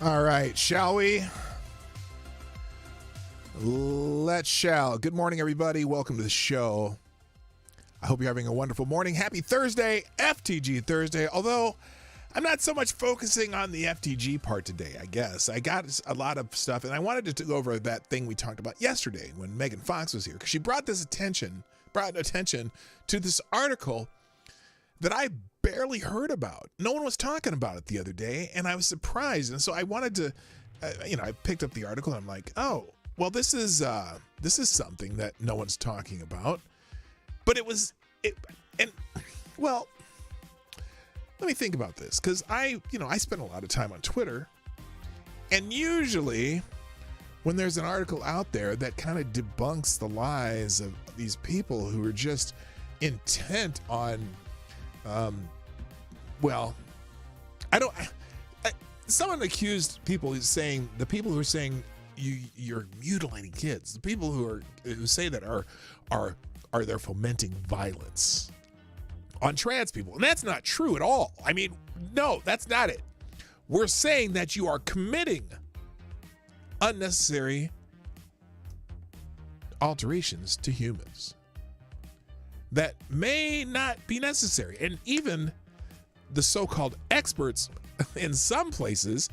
All right, shall we? Let's shall. Good morning, everybody. Welcome to the show. I hope you're having a wonderful morning. Happy Thursday, FTG Thursday. Although I'm not so much focusing on the FTG part today, I guess. I got a lot of stuff, and I wanted to go over that thing we talked about yesterday when Megan Fox was here, because she brought attention to this article that I barely heard about. No one was talking about it the other day, and I was surprised. And so I wanted to, I picked up the article, and I'm like, oh, well, this is something that no one's talking about. But well, let me think about this, because I spend a lot of time on Twitter, and usually when there's an article out there that kind of debunks the lies of these people who are just intent on, someone accused people the people who are saying you're mutilating kids, the people who say that are they're fomenting violence on trans people. And that's not true at all. I mean, no, that's not it. We're saying that you are committing unnecessary alterations to humans that may not be necessary. And even the so-called experts in some places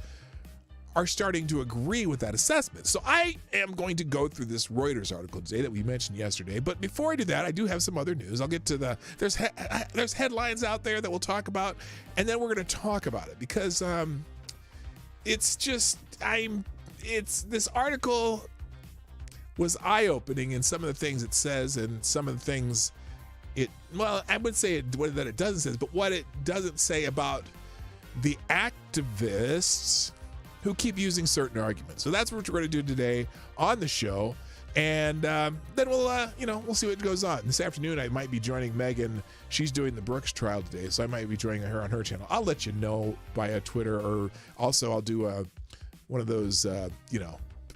are starting to agree with that assessment. So I am going to go through this Reuters article today that we mentioned yesterday. But before I do that, I do have some other news. I'll get to there's headlines out there that we'll talk about, and then we're going to talk about it because this article was eye-opening in some of the things it says and some of the things I would say that it doesn't say, but what it doesn't say about the activists who keep using certain arguments. So that's what we're going to do today on the show. And then we'll see what goes on. This afternoon, I might be joining Megan. She's doing the Brooks trial today, so I might be joining her on her channel. I'll let you know via Twitter, or also I'll do one of those,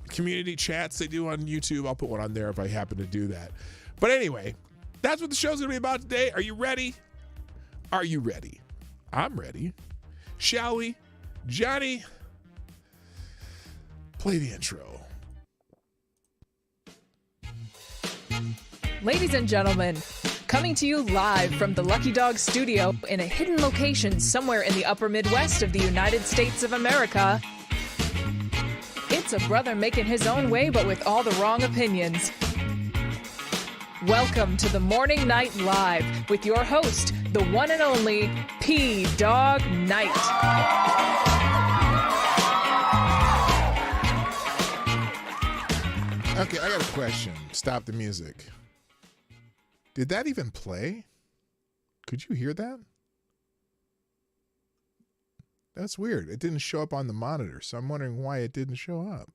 community chats they do on YouTube. I'll put one on there if I happen to do that. But anyway, that's what the show's going to be about today. Are you ready? Are you ready? I'm ready. Shall we? Johnny, play the intro. Ladies and gentlemen, coming to you live from the Lucky Dog studio in a hidden location somewhere in the upper Midwest of the United States of America, it's a brother making his own way, but with all the wrong opinions. Welcome to the Morning Night Live with your host, the one and only P-Dog Knight. Okay, I got a question. Stop the music. Did that even play? Could you hear that? That's weird. It didn't show up on the monitor, so I'm wondering why it didn't show up.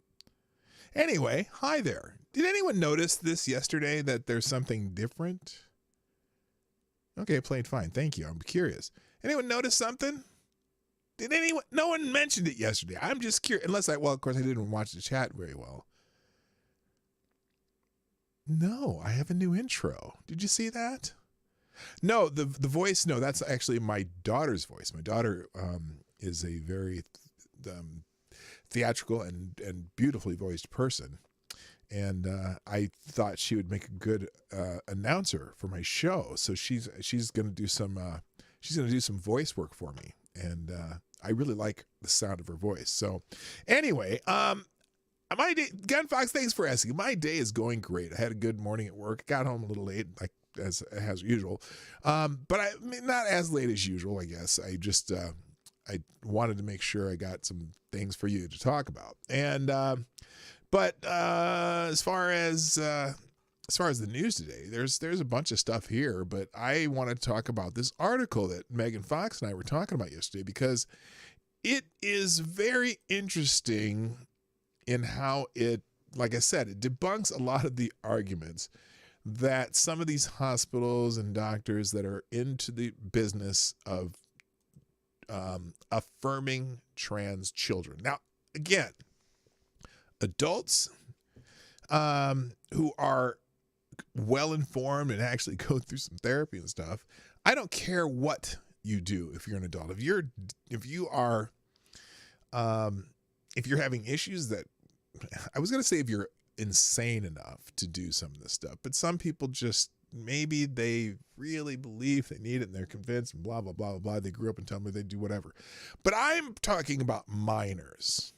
Anyway, hi there. Did anyone notice this yesterday, that there's something different? Okay, it played fine. Thank you. I'm curious. Anyone notice something? No one mentioned it yesterday. I'm just curious. Of course I didn't watch the chat very well. No, I have a new intro. Did you see that? No, the voice, no, that's actually my daughter's voice. My daughter is a very theatrical and beautifully voiced person. And I thought she would make a good announcer for my show. So she's going to do some voice work for me. And I really like the sound of her voice. So anyway, my day, Gun Fox, thanks for asking. My day is going great. I had a good morning at work. Got home a little late, like as usual. But not as late as usual, I guess. I just I wanted to make sure I got some things for you to talk about. And but as far as the news today, there's a bunch of stuff here, but I want to talk about this article that Megan Fox and I were talking about yesterday, because it is very interesting in how it, like I said, it debunks a lot of the arguments that some of these hospitals and doctors that are into the business of affirming trans children. Now, again, adults who are well-informed and actually go through some therapy and stuff, I don't care what you do if you're an adult. If you are if you're having issues that, I was going to say if you're insane enough to do some of this stuff, but some people just, maybe they really believe they need it and they're convinced and blah, blah, blah, blah, blah. They grew up and tell me they do whatever. But I'm talking about minors,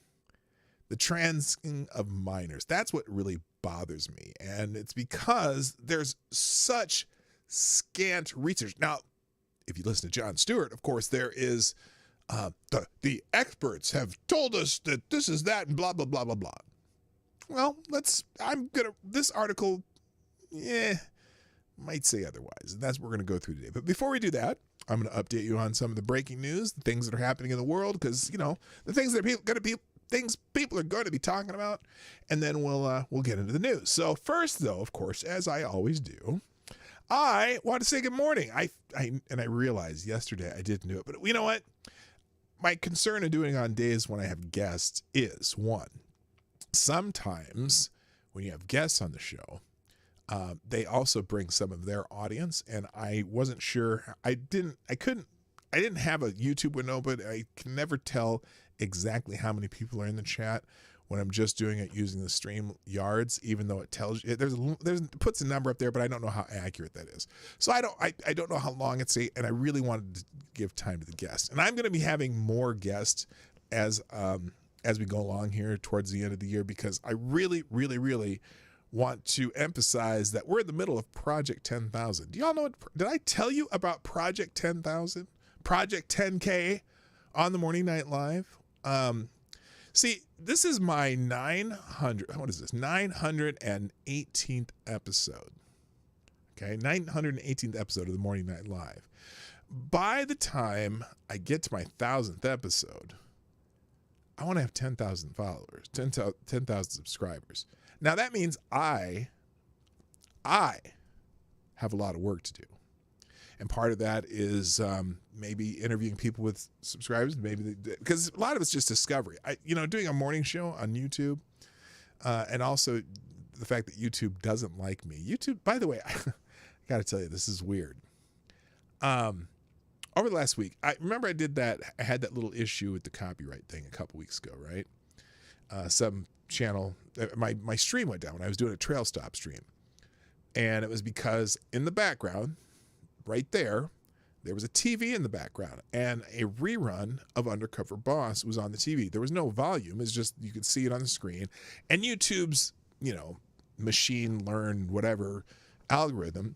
the transing of minors. That's what really bothers me. And it's because there's such scant research. Now, if you listen to Jon Stewart, of course, there is the experts have told us that this is that and blah, blah, blah, blah, blah. Well, this article, might say otherwise. And that's what we're going to go through today. But before we do that, I'm going to update you on some of the breaking news, the things that are happening in the world, because, the things that people are going to be talking about, and then we'll get into the news. So first, though, of course, as I always do, I want to say good morning. I realized yesterday I didn't do it, but you know what? My concern in doing it on days when I have guests is, one, sometimes when you have guests on the show, they also bring some of their audience, and I wasn't sure. I didn't have a YouTube window, but I can never tell exactly how many people are in the chat when I'm just doing it using the stream yards, even though it tells you it puts a number up there, but I don't know how accurate that is. So I don't know how long it's and I really wanted to give time to the guests. And I'm going to be having more guests as we go along here towards the end of the year, because I really, really, really want to emphasize that we're in the middle of Project 10,000. Do y'all know did I tell you about Project 10,000? Project 10K on the Morning Night Live? See, this is my 918th episode. Okay, 918th episode of the Morning Night Live. By the time I get to my 1,000th episode, I want to have 10,000 followers, 10,000 subscribers. Now that means I have a lot of work to do. And part of that is maybe interviewing people with subscribers, because a lot of it's just discovery. Doing a morning show on YouTube, and also the fact that YouTube doesn't like me. YouTube, by the way, I got to tell you, this is weird. Over the last week, I remember I had that little issue with the copyright thing a couple weeks ago, right? Some channel, my stream went down when I was doing a trail stop stream. And it was because in the background, right there was a TV in the background, and a rerun of Undercover Boss was on the TV. There was no volume. It's just, you could see it on the screen. And YouTube's, machine learned whatever algorithm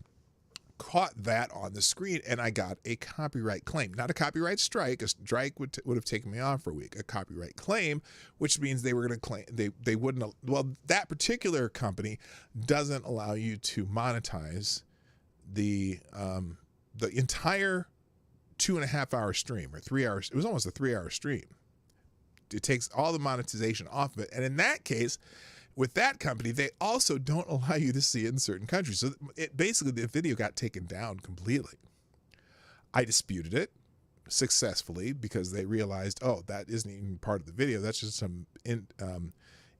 caught that on the screen, and I got a copyright claim. Not a copyright strike. A strike would have taken me off for a week. A copyright claim, which means they were going to claim, they wouldn't, that particular company doesn't allow you to monetize the entire 2.5 hour stream, or 3 hours. It was almost a 3 hour stream. It takes all the monetization off of it. And in that case, with that company, they also don't allow you to see it in certain countries. So basically the video got taken down completely. I disputed it successfully because they realized, that isn't even part of the video. That's just some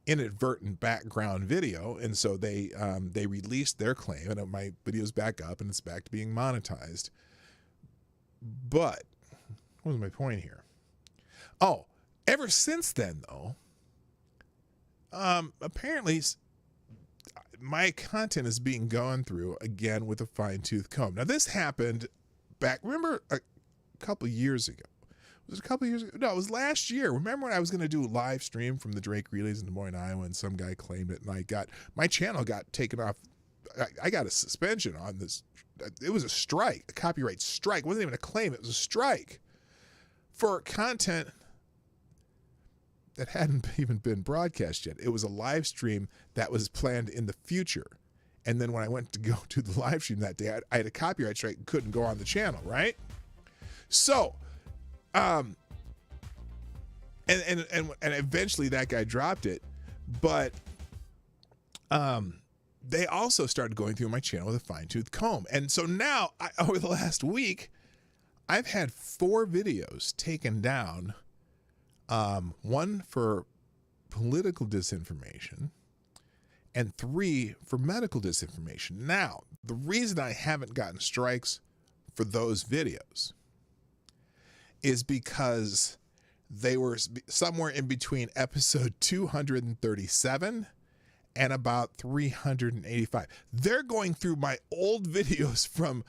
inadvertent background video. And so they released their claim, and my video's back up and it's back to being monetized. But what was my point here? Ever since then, though, apparently my content is being gone through again with a fine-tooth comb. Now, this happened back, remember, a couple years ago. Was it a couple years ago? No, it was last year. Remember when I was going to do a live stream from the Drake Relays in Des Moines, Iowa, and some guy claimed it, and my channel got taken off. I got a suspension on this. It was a strike, a copyright strike. It wasn't even a claim. It was a strike for content that hadn't even been broadcast yet. It was a live stream that was planned in the future. And then when I went to go to the live stream that day, I had a copyright strike and couldn't go on the channel, right? So, and eventually that guy dropped it, but they also started going through my channel with a fine-tooth comb. And so now, over the last week, I've had 4 videos taken down. One for political disinformation and 3 for medical disinformation. Now, the reason I haven't gotten strikes for those videos is because they were somewhere in between episode 237 and about 385. They're going through my old videos from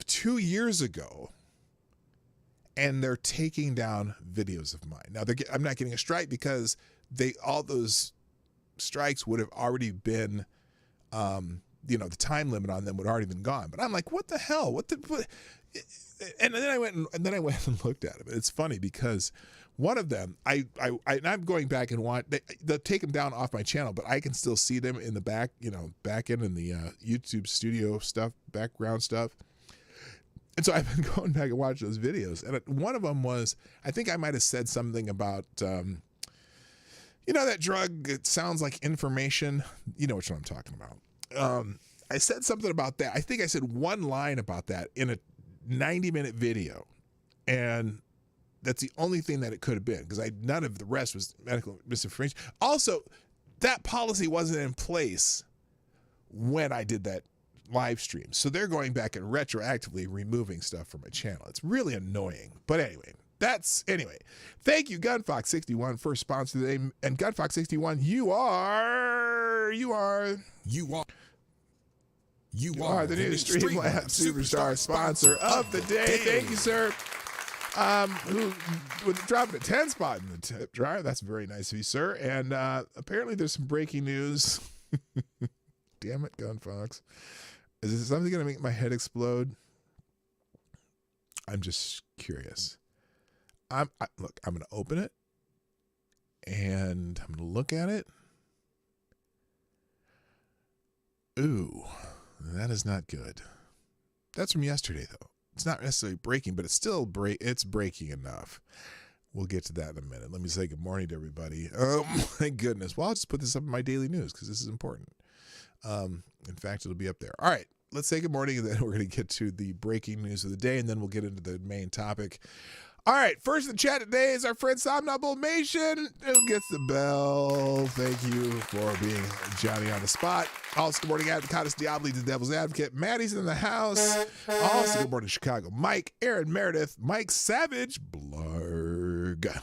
2 years ago, and they're taking down videos of mine. Now, I'm not getting a strike because all those strikes would have already been, the time limit on them would have already been gone. But I'm like, what the hell? And then I went and looked at them. It's funny because one of them, I'm going back and watch. They'll take them down off my channel, but I can still see them in the back end in the YouTube studio stuff, background stuff. And so I've been going back and watching those videos. And one of them was, I think I might have said something about, that drug, it sounds like information. You know which one I'm talking about. I said something about that. I think I said one line about that in a 90-minute video. And that's the only thing that it could have been, because none of the rest was medical misinformation. Also, that policy wasn't in place when I did that live stream. So they're going back and retroactively removing stuff from my channel. It's really annoying. But anyway, thank you, GunFox61, for sponsor today. And GunFox61, you are the new Streamlab Superstar sponsor of the day. Thank you, sir. Who with dropping a 10 spot in the tip jar. That's very nice of you, sir. And apparently there's some breaking news. Damn it, GunFox. Is this something going to make my head explode? I'm just curious. Look, I'm going to open it and I'm going to look at it. Ooh, that is not good. That's from yesterday, though. It's not necessarily breaking, but it's still it's breaking enough. We'll get to that in a minute. Let me say good morning to everybody. Oh, my goodness. Well, I'll just put this up in my daily news because this is important. In fact, it'll be up there. All right, let's say good morning, and then we're going to get to the breaking news of the day, and then we'll get into the main topic. All right, first in the chat today is our friend Somnambulation, who gets the bell. Thank you for being Johnny on the spot. Also, good morning, Advocatus Diabli, the Devil's Advocate. Maddie's in the house. Also, good morning, Chicago. Mike, Aaron Meredith, Mike Savage, Blarg.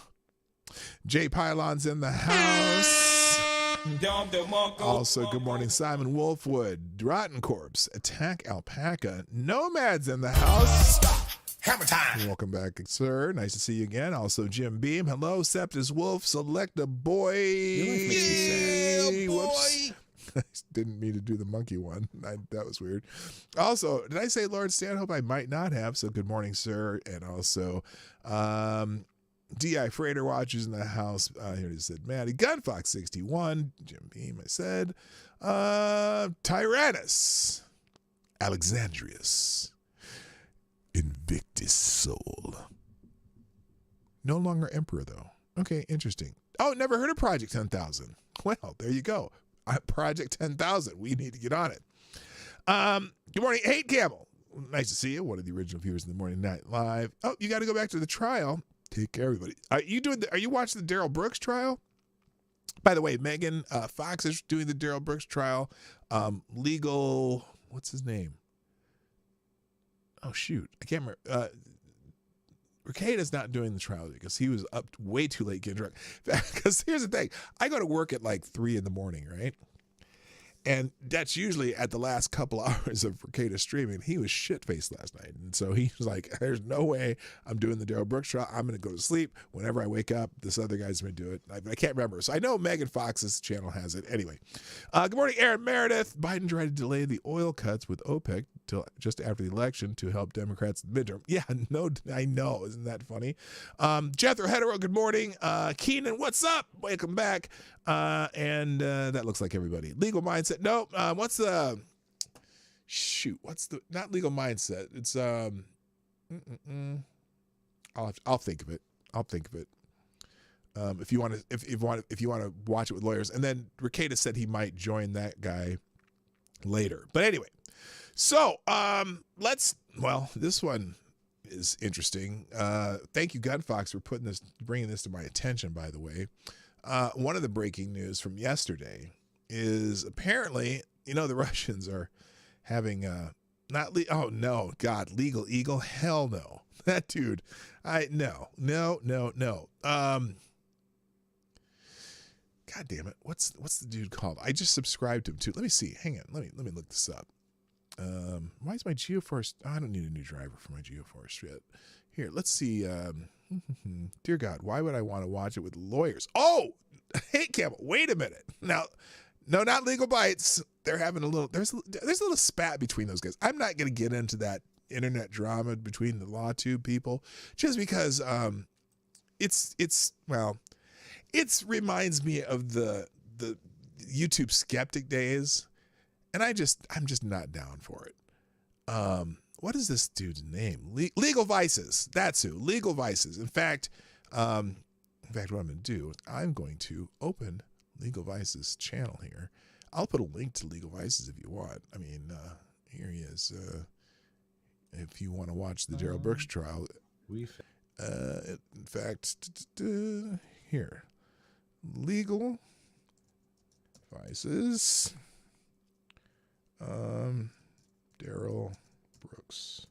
Jay Pylon's in the house. Also, good morning, Simon Wolfwood, Rotten Corpse, Attack Alpaca, Nomads in the house. Hammer time. Welcome back, sir. Nice to see you again. Also, Jim Beam. Hello, Septus Wolf. Select a boy. Yeah, boy. Whoops. I didn't mean to do the monkey one. That was weird. Also, did I say Lord Stanhope? I might not have. So good morning, sir. And also, D.I. Freighter Watchers in the house. Here it is, said Maddie. Gunfox61. Jim Beam, I said. Tyrannus. Alexandrius. Invictus Soul. No longer Emperor, though. Okay, interesting. Oh, never heard of Project 10,000. Well, there you go. Project 10,000. We need to get on it. Good morning, Hate Camel. Nice to see you. One of the original viewers in the Morning Night Live. Oh, you got to go back to the trial. Take care, everybody. Are you watching the Daryl Brooks trial? By the way, Megan Fox is doing the Daryl Brooks trial. Legal, what's his name? Oh, shoot. I can't remember. Ricardo's not doing the trial because he was up way too late getting drunk. Because here's the thing. I go to work at like 3 a.m, right? And that's usually at the last couple hours of Ricardo streaming. He was shit-faced last night. And so he was like, there's no way I'm doing the Daryl Brooks trial. I'm going to go to sleep. Whenever I wake up, this other guy's going to do it. I can't remember. So I know Megan Fox's channel has it. Anyway, good morning, Aaron Meredith. Biden tried to delay the oil cuts with OPEC till just after the election to help Democrats in the midterm. Yeah, no, I know. Isn't that funny? Jethro Hetero, good morning. Keenan, what's up? Welcome back. And that looks like everybody. Legal Mindset. No, what's the not Legal Mindset? It's I'll think of it. If you want to watch it with lawyers. And then Ricardo said he might join that guy later. But anyway, so this one is interesting. Thank you, Gunfox, for bringing this to my attention, by the way. One of the breaking news from yesterday is apparently, the Russians are having Not oh no, God, Legal Eagle, hell no. That dude, no. God damn it, what's the dude called? I just subscribed to him too. Let me see. Hang on, let me look this up. Why is my GeoForce? Oh, I don't need a new driver for my GeoForce yet. Here, let's see. Dear God, why would I want to watch it with lawyers? Oh, hey, Campbell, wait a minute. Now, no, not Legal Bites. They're having a little. There's a little spat between those guys. I'm not going to get into that internet drama between the LawTube people, just because it's reminds me of the YouTube skeptic days, and I'm just not down for it. What is this dude's name? Legal Vices. That's who. Legal Vices. In fact, what I'm going to do, I'm going to open Legal Vices channel here. I'll put a link to Legal Vices if you want. I mean, here he is. If you want to watch the Gerald Brooks trial. In fact, here. Legal Vices. Daryl Brooks.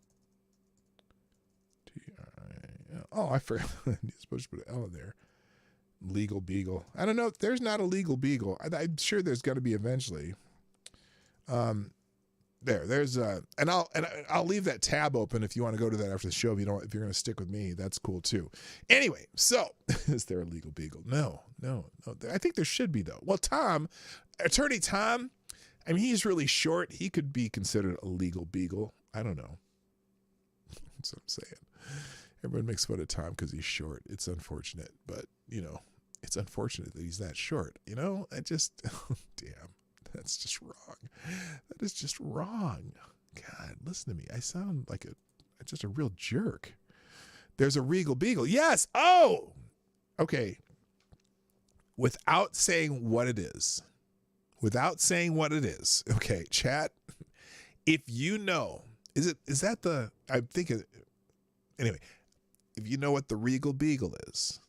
Oh, I forgot. You're supposed to put an L in there. Legal Beagle. I don't know if there's not a Legal Beagle. I'm sure there's going to be eventually. There's and I'll leave that tab open if you want to go to that after the show. If you're going to stick with me, that's cool too. Anyway, so is there a Legal Beagle? No. I think there should be though. Well, Attorney Tom, I mean, he's really short. He could be considered a Legal Beagle. I don't know. That's what I'm saying. Everyone makes fun of Tom because he's short. It's unfortunate, but it's unfortunate that he's that short. I just, damn, that's just wrong. That is just wrong. God, listen to me. I sound like just a real jerk. There's a Regal Beagle. Yes. Oh, okay. Without saying what it is. Okay, chat. If you know, I'm thinking, anyway, if you know what the Regal Beagle is,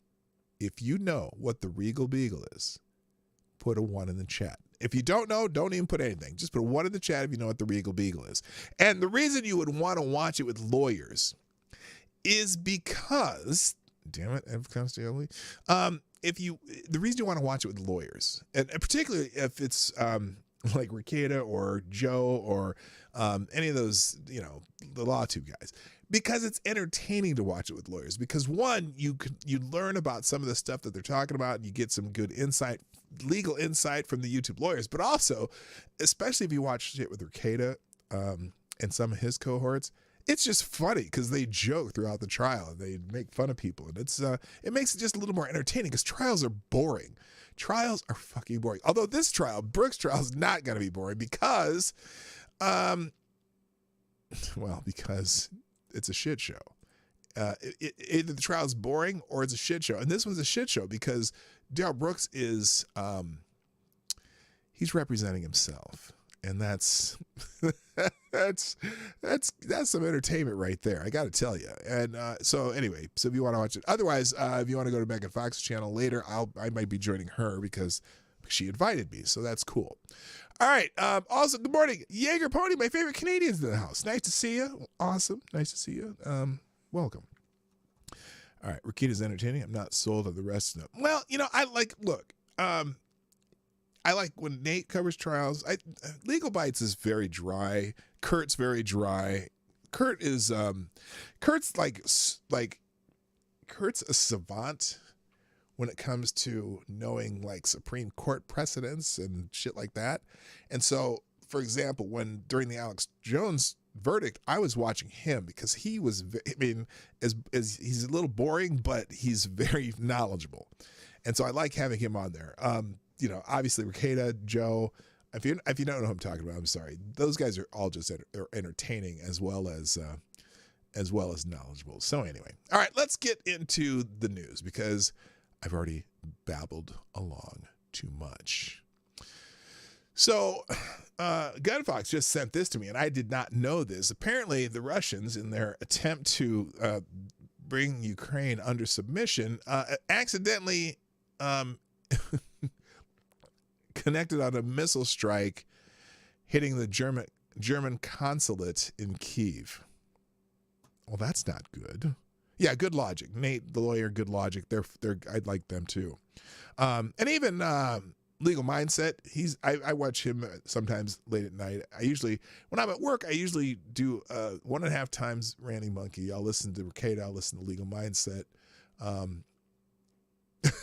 put a 1 in the chat. If you don't know, don't even put anything. Just put a 1 in the chat if you know what the Regal Beagle is. And the reason you would want to watch it with lawyers is because, damn it, the reason you want to watch it with lawyers, and particularly if it's like Ricada or Joe or any of those, the LawTube guys, because it's entertaining to watch it with lawyers. Because one, you learn about some of the stuff that they're talking about, and you get some good legal insight from the YouTube lawyers. But also, especially if you watch it with Ricada and some of his cohorts, it's just funny because they joke throughout the trial and they make fun of people, and it makes it just a little more entertaining because trials are boring. Trials are fucking boring. Although this trial, Brooks' trial, is not going to be boring because, because it's a shit show. Either the trial's boring or it's a shit show, and this one's a shit show because Darryl Brooks is he's representing himself. And that's some entertainment right there. I got to tell you. And so anyway, if you want to watch it, otherwise, if you want to go to Megan Fox's channel later, I might be joining her because she invited me. So that's cool. All right. Also, good morning, Jaeger Pony, my favorite Canadians in the house. Nice to see you. Awesome. Nice to see you. Welcome. All right. Ricada's entertaining. I'm not sold on the rest of them. Well, I like when Nate covers trials. Legal Bites is very dry. Kurt's very dry. Kurt's Kurt's a savant when it comes to knowing like Supreme Court precedents and shit like that. And so, for example, during the Alex Jones verdict, I was watching him because he was, as he's a little boring, but he's very knowledgeable. And so I like having him on there. Obviously Ricada, Joe, if you don't know who I'm talking about, I'm sorry. Those guys are all just entertaining as well as knowledgeable. So anyway, all right, let's get into the news because I've already babbled along too much. So, Gunfox just sent this to me, and I did not know this. Apparently, the Russians, in their attempt to bring Ukraine under submission, accidentally connected on a missile strike hitting the German German consulate in Kyiv. Well, that's not good. Yeah, good logic. Nate, the lawyer, good logic. I'd like them too. And even Legal Mindset. I watch him sometimes late at night. When I'm at work, I usually do 1.5 times Randy Monkey. I'll listen to Ricada. I'll listen to Legal Mindset.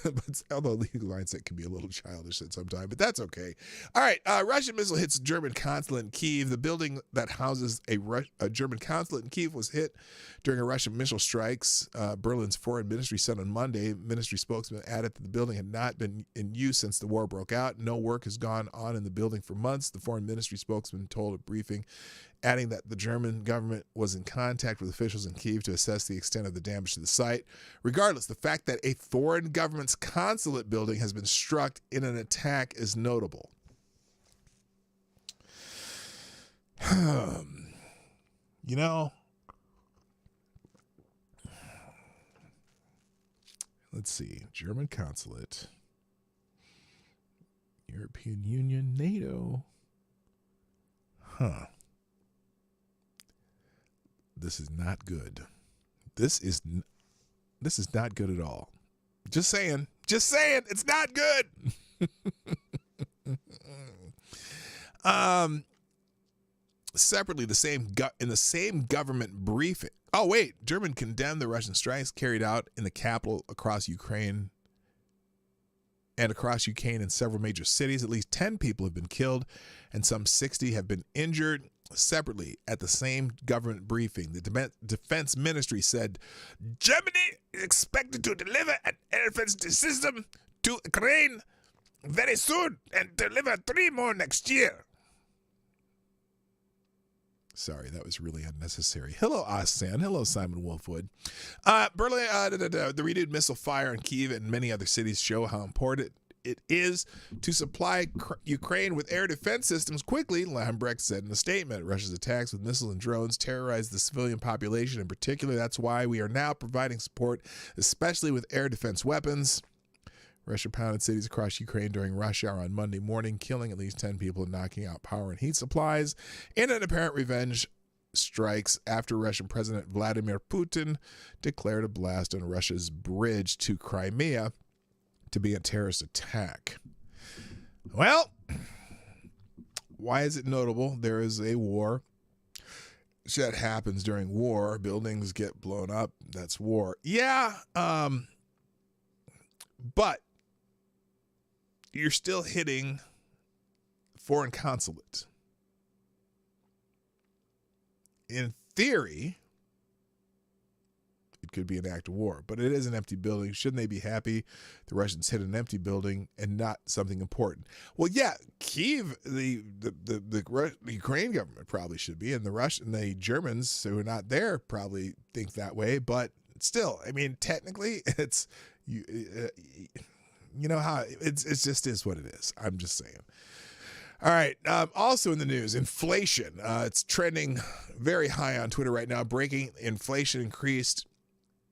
But although Legal Mindset can be a little childish at some time, but that's okay. All right, Russian missile hits German consulate in Kyiv. The building that houses a German consulate in Kyiv was hit during a Russian missile strikes. Berlin's foreign ministry said on Monday. Ministry spokesman added that the building had not been in use since the war broke out. No work has gone on in the building for months. The foreign ministry spokesman told a briefing, adding that the German government was in contact with officials in Kyiv to assess the extent of the damage to the site. Regardless, the fact that a foreign government's consulate building has been struck in an attack is notable. You know, let's see. German consulate, European Union, NATO. This is not good. This is not good at all. Just saying, it's not good. Separately, in the same government briefing. Oh wait, Germany condemned the Russian strikes carried out in the capital across Ukraine in several major cities. At least 10 people have been killed and some 60 have been injured. Separately, at the same government briefing, the defense ministry said Germany is expected to deliver an air defense system to Ukraine very soon and deliver 3 more next year. Sorry, that was really unnecessary. Hello, Osan. Hello, Simon Wolfwood. Berlin, the renewed missile fire in Kyiv and many other cities show how important it is to supply Ukraine with air defense systems quickly, Lambrecht said in a statement. Russia's attacks with missiles and drones terrorize the civilian population in particular. That's why we are now providing support, especially with air defense weapons. Russia pounded cities across Ukraine during rush hour on Monday morning, killing at least 10 people and knocking out power and heat supplies in an apparent revenge strikes after Russian President Vladimir Putin declared a blast on Russia's bridge to Crimea to be a terrorist attack. Well, why is it notable? There is a war. That happens during war. Buildings get blown up. That's war. Yeah, but you're still hitting foreign consulate. In theory, it could be an act of war, but it is an empty building. Shouldn't they be happy the Russians hit an empty building and not something important? Well, yeah, Kyiv, the Ukrainian government probably should be, and the Germans who are not there probably think that way. But still, I mean, technically, it's you know how it just is what it is. I'm just saying. All right. Also in the news, inflation. It's trending very high on Twitter right now. Breaking inflation increased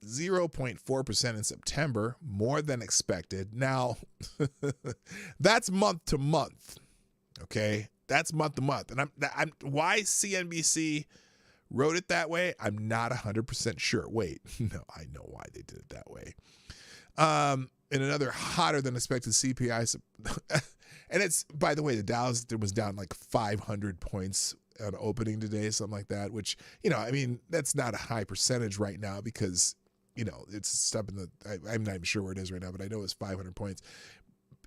0.4% in September, more than expected. Now, that's month to month. Okay, that's month to month, and I'm why CNBC wrote it that way. I'm not 100% sure. Wait, no, I know why they did it that way. In another hotter than expected CPI, and it's, by the way, the Dow was down like 500 points on opening today, something like that, which, you know, I mean, that's not a high percentage right now because, you know, it's stuff I'm not even sure where it is right now, but I know it's 500 points.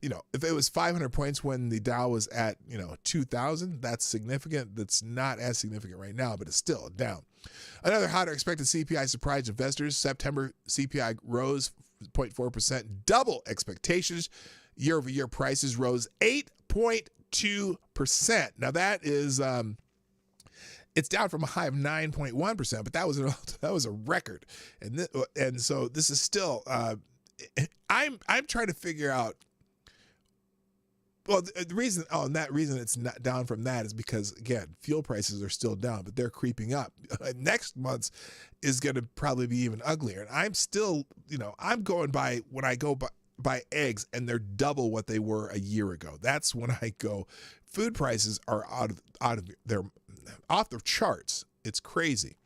You know, if it was 500 points when the Dow was at, 2,000, that's significant. That's not as significant right now, but it's still down. Another hotter expected CPI surprised investors. September CPI rose 0.4%, double expectations. Year-over-year prices rose 8.2%. Now that is, it's down from a high of 9.1%, but that was a record, and so this is still. I'm trying to figure out. Well, the reason it's not down from that is because, again, fuel prices are still down, but they're creeping up. Next month's is going to probably be even uglier. And I'm still, I'm going by when I go by buy eggs and they're double what they were a year ago. That's when I go, food prices are they're off the charts. It's crazy.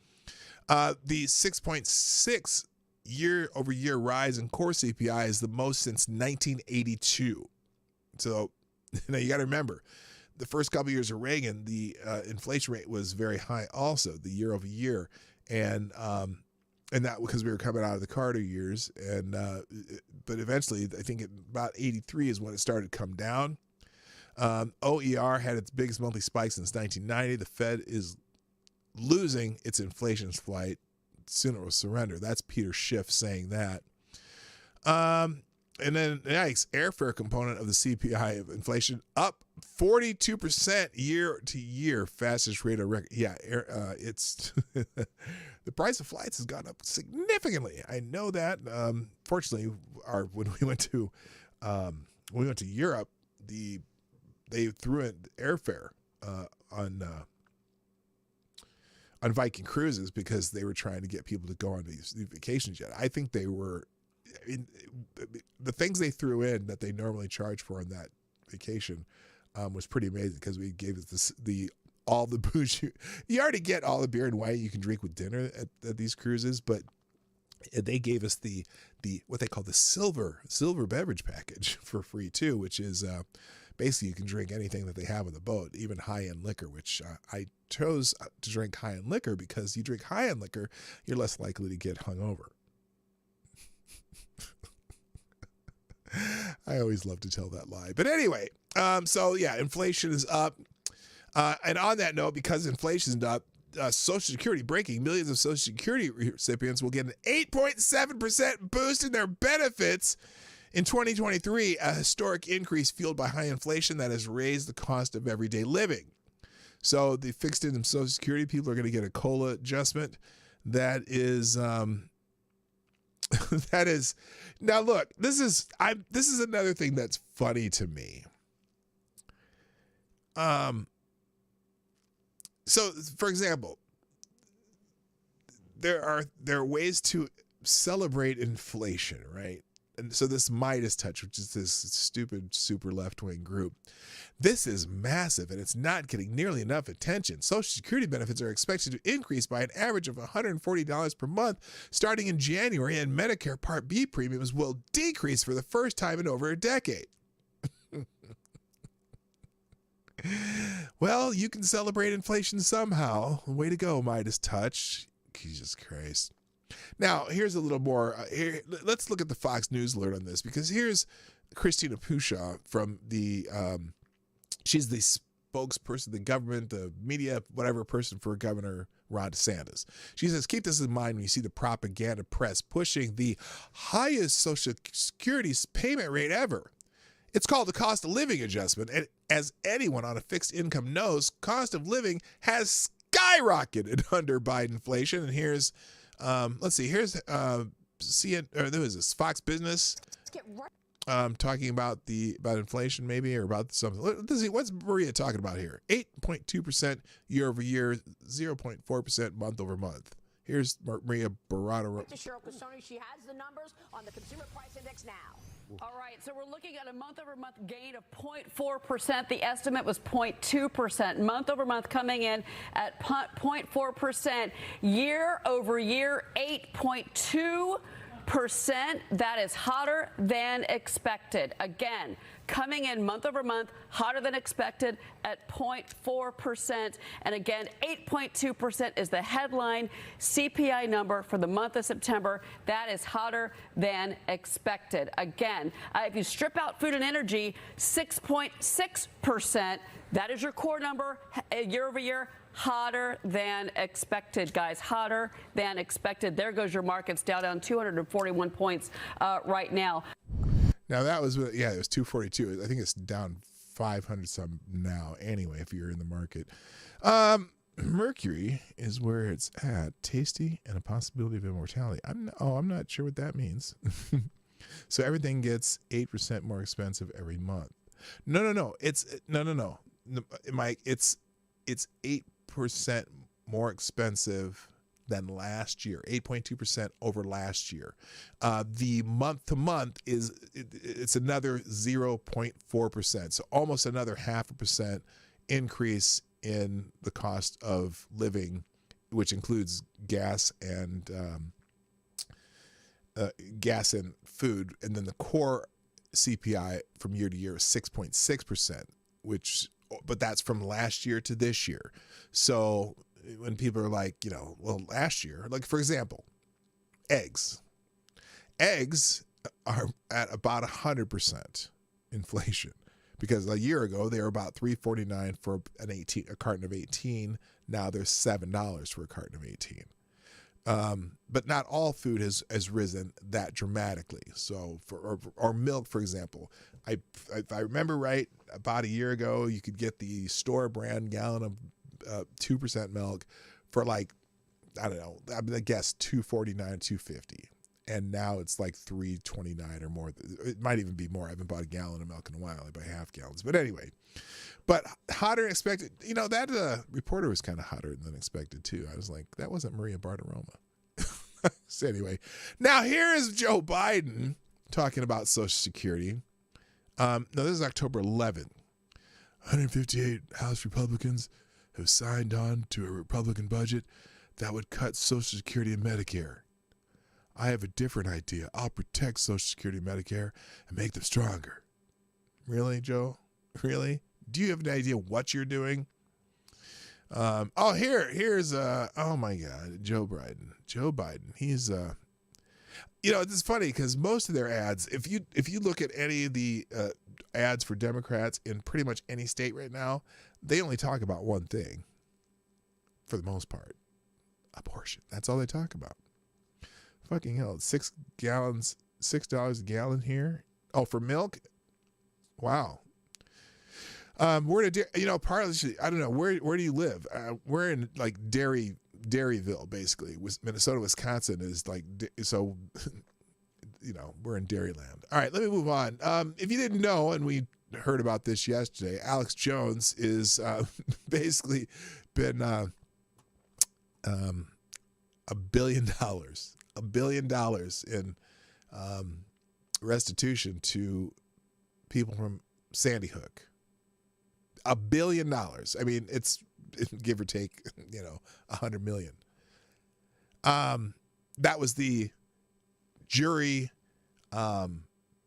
The 6.6 year-over-year rise in core CPI is the most since 1982. So now you got to remember, the first couple of years of Reagan, the inflation rate was very high also, the year-over-year. And that because we were coming out of the Carter years. But eventually, I think about 83 is when it started to come down. OER had its biggest monthly spike since 1990. The Fed is losing its inflation flight. Soon it will surrender. That's Peter Schiff saying that. And then, yikes, airfare component of the CPI of inflation up 42% year to year, fastest rate of record. Yeah, it's the price of flights has gone up significantly. I know that. Fortunately, when we went to Europe, they threw in airfare on Viking cruises because they were trying to get people to go on these vacations. Yet I think they were. The things they threw in that they normally charge for on that vacation was pretty amazing because we gave us all the booze. You already get all the beer and wine you can drink with dinner at these cruises, but they gave us the what they call the silver beverage package for free too, which is basically you can drink anything that they have on the boat, even high-end liquor, which I chose to drink high-end liquor because you drink high-end liquor, you're less likely to get hungover. I always love to tell that lie. But anyway, so yeah, inflation is up. And on that note, because inflation is up, Social Security breaking, millions of Social Security recipients will get an 8.7% boost in their benefits in 2023, a historic increase fueled by high inflation that has raised the cost of everyday living. So the fixed income Social Security people are going to get a COLA adjustment. That is now look, this is another thing that's funny to me. So for example, there are ways to celebrate inflation, right? And so this Midas Touch, which is this stupid super left-wing group, this is massive and it's not getting nearly enough attention. Social Security benefits are expected to increase by an average of $140 per month starting in January, and Medicare Part B premiums will decrease for the first time in over a decade. Well, you can celebrate inflation somehow. Way to go, Midas Touch. Jesus Christ. Now, here's a little more. Let's look at the Fox News alert on this, because here's Christina Pushaw from she's the spokesperson, the government, the media, whatever person for Governor Ron DeSantis. She says, keep this in mind when you see the propaganda press pushing the highest Social Security payment rate ever. It's called the cost of living adjustment. And as anyone on a fixed income knows, cost of living has skyrocketed under Biden inflation. And here's let's see. Here's who is this? Fox Business talking about inflation, maybe, or about something. Let's see. What's Maria talking about here? 8.2% year over year, 0.4% month over month. Here's Maria Barada. She has the numbers on the consumer price index now. All right, so we're looking at a month-over-month gain of 0.4%. The estimate was 0.2%. Month-over-month coming in at 0.4%. Year-over-year, 8.2%. That is hotter than expected. Again, coming in month over month, hotter than expected at 0.4%. And again, 8.2% is the headline CPI number for the month of September. That is hotter than expected. Again, if you strip out food and energy, 6.6%. That is your core number year over year. Hotter than expected, guys. Hotter than expected. There goes your markets down 241 points right now. Now that was, yeah, it was 242. I think it's down 500 some now. Anyway, if you're in the market, Mercury is where it's at. Tasty and a possibility of immortality. I'm not sure what that means. So everything gets 8% more expensive every month. No. It's Mike. It's 8% more expensive than last year, 8.2% over last year. The month to month it's another 0.4%. So almost another 0.5% increase in the cost of living, which includes gas and food. And then the core CPI from year to year is 6.6%, but that's from last year to this year. So when people are like, well, last year, like for example, eggs are at about 100% inflation, because a year ago they were about $3.49 for a carton of 18. Now they're $7 for a carton of 18. But not all food has risen that dramatically. So or milk, for example, if I remember right, about a year ago, you could get the store brand gallon of 2% milk for like, I don't know, I guess $2.49, $2.50. And now it's like $3.29 or more. It might even be more. I haven't bought a gallon of milk in a while. I buy half gallons. But anyway, hotter than expected. That reporter was kind of hotter than expected too. I was like, that wasn't Maria Bartiromo. So anyway, now here is Joe Biden talking about Social Security. No, this is October 11th. 158 House Republicans have signed on to a Republican budget that would cut Social Security and Medicare. I have a different idea. I'll protect Social Security and Medicare and make them stronger. Really, Joe? Really? Do you have an idea what you're doing? Here's oh my God, Joe Biden. He's it's funny because most of their ads, if you look at any of the ads for Democrats in pretty much any state right now, they only talk about one thing for the most part: abortion. That's all they talk about. Fucking hell, $6 a gallon here. Oh, for milk? Wow. We're in partly, I don't know, where do you live? We're in like Dairyville, basically. Minnesota, Wisconsin is like, so, we're in Dairyland. All right, let me move on. If you didn't know, and we heard about this yesterday, Alex Jones is basically been $1 billion in restitution to people from Sandy Hook. $1 billion. I mean, it's give or take, 100 million. That was the jury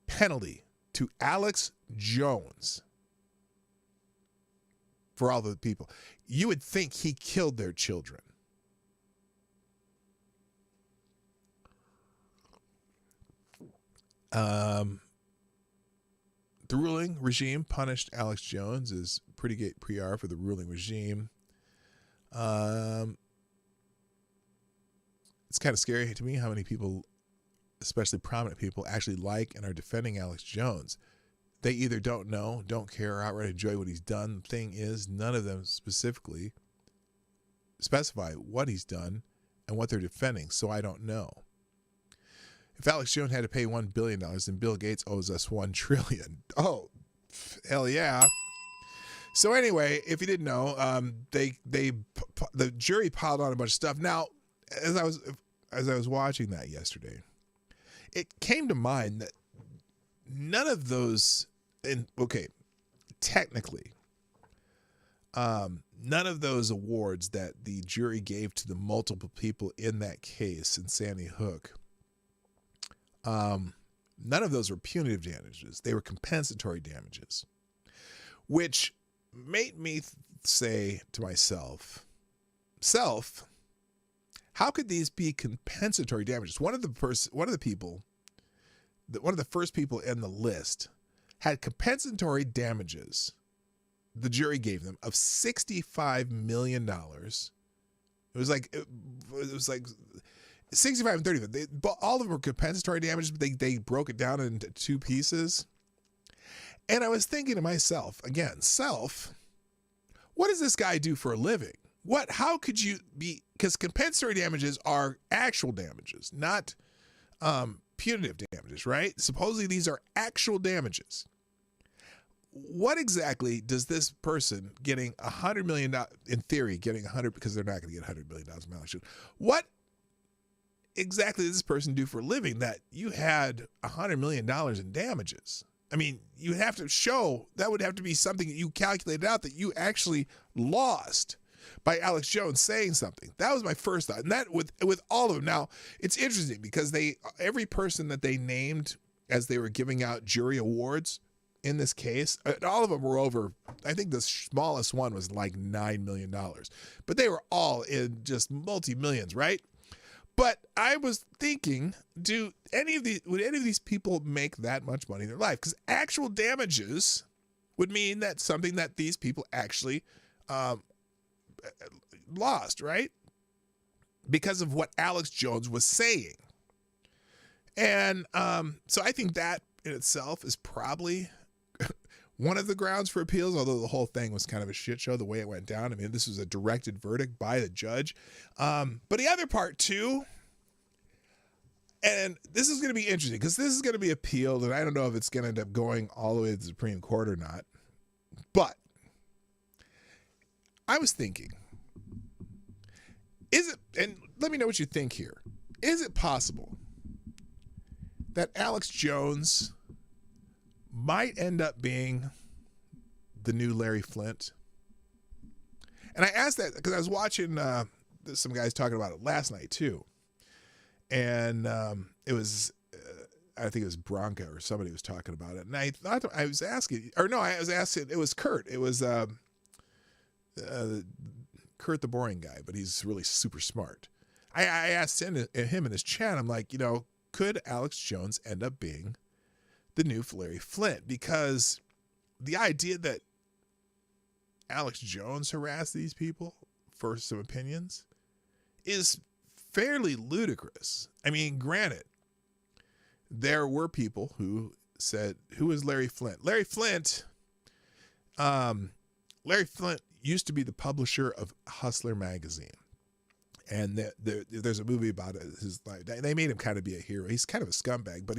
penalty to Alex Jones for all the people. You would think he killed their children. The ruling regime punished Alex Jones as pretty great PR for the ruling regime. It's kind of scary to me how many people, especially prominent people, actually like and are defending Alex Jones. They either don't know, don't care, or outright enjoy what he's done. The thing is, none of them specifically specify what he's done and what they're defending, so I don't know. If Alex Jones had to pay $1 billion, then Bill Gates owes us $1 trillion. Oh, hell yeah. So anyway, if you didn't know, the jury piled on a bunch of stuff. Now, as I was watching that yesterday, it came to mind that none of those, technically, none of those awards that the jury gave to the multiple people in that case in Sandy Hook, none of those were punitive damages. They were compensatory damages, which made me say to myself, how could these be compensatory damages? One of the first people in the list had compensatory damages. The jury gave them of $65 million. It was like 65 and 30. All of them were compensatory damages, but they broke it down into two pieces. And I was thinking to myself, again, what does this guy do for a living? How could you be, because compensatory damages are actual damages, not punitive damages, right? Supposedly these are actual damages. what exactly does this person getting $100 million, in theory, getting 100, because they're not going to get $100 million in my election, what exactly does this person do for a living that you had $100 million in damages? I mean, you have to show, that would have to be something that you calculated out that you actually lost by Alex Jones saying something. That was my first thought. And that with all of them. Now, it's interesting because every person that they named as they were giving out jury awards in this case, all of them were over, I think the smallest one was like $9 million. But they were all in just multi-millions, right? But I was thinking, would any of these people make that much money in their life? Because actual damages would mean that something that these people actually lost, right? Because of what Alex Jones was saying. And so I think that in itself is probably one of the grounds for appeals, although the whole thing was kind of a shit show the way it went down. I mean, this was a directed verdict by the judge. But the other part too, and this is going to be interesting because this is going to be appealed, and I don't know if it's going to end up going all the way to the Supreme Court or not. But I was thinking, is it, and let me know what you think here, is it possible that Alex Jones might end up being the new Larry Flint? And I asked that because I was watching some guys talking about it last night too. And it was, I think it was Bronca or somebody was talking about it. And I thought I was asking, or no, I was asking, it was Kurt. It was Kurt, the boring guy, but he's really super smart. I asked him in his chat, I'm like, could Alex Jones end up being the new Larry Flint? Because the idea that Alex Jones harassed these people for some opinions is fairly ludicrous. I mean, granted, there were people who said, who is Larry Flint? Larry Flint used to be the publisher of Hustler magazine. And there's a movie about it. They made him kind of be a hero. He's kind of a scumbag, but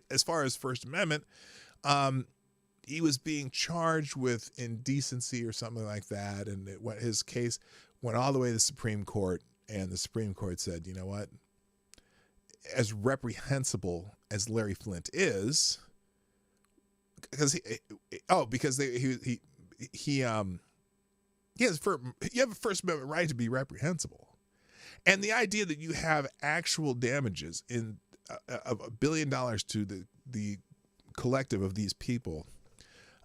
as far as First Amendment, he was being charged with indecency or something like that. And his case went all the way to the Supreme Court, and the Supreme Court said, you know what? As reprehensible as Larry Flint is, because you have a First Amendment right to be reprehensible. And the idea that you have actual damages of $1 billion to the collective of these people,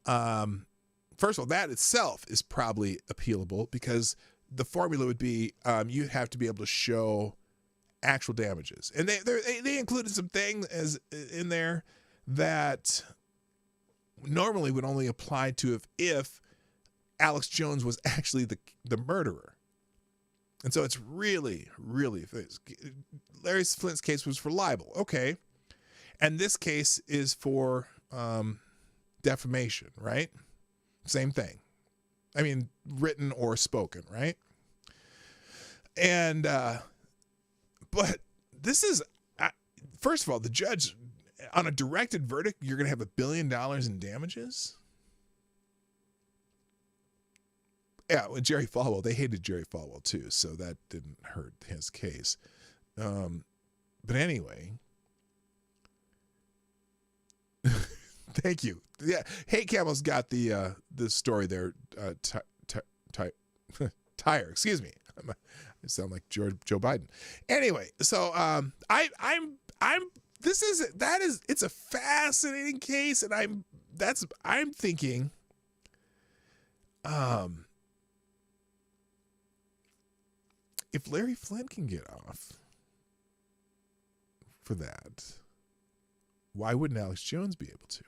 first of all, that itself is probably appealable because the formula would be you have to be able to show actual damages. And they included some things in there that normally would only apply to if Alex Jones was actually the murderer. And so it's really, really, Larry Flint's case was for libel. Okay. And this case is for defamation, right? Same thing. I mean, written or spoken, right? And, but this is, first of all, the judge, on a directed verdict, you're going to have $1 billion in damages? Yeah, with Jerry Falwell, they hated Jerry Falwell too, so that didn't hurt his case. But anyway, thank you. Yeah, Hey Camel's got the story there. Tire, excuse me. I sound like Joe Biden. Anyway, so it's a fascinating case, and I'm thinking, if Larry Flint can get off for that, why wouldn't Alex Jones be able to?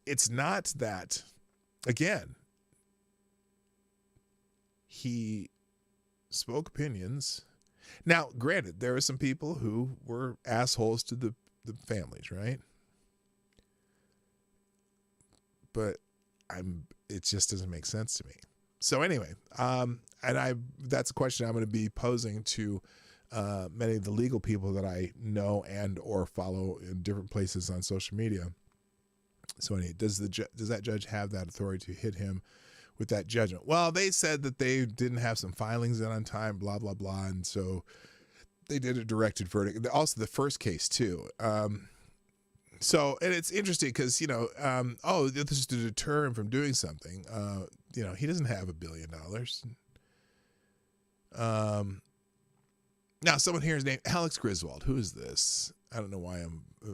It's not that, again, he spoke opinions. Now, granted, there are some people who were assholes to the families, right? But it just doesn't make sense to me. So anyway, that's a question I'm going to be posing to many of the legal people that I know and or follow in different places on social media. So anyway, does that judge have that authority to hit him with that judgment? Well, they said that they didn't have some filings in on time, blah, blah, blah. And so they did a directed verdict. Also the first case too. So, and it's interesting because, this is to deter him from doing something. He doesn't have $1 billion. Now someone here is named Alex Griswold. Who is this? I don't know why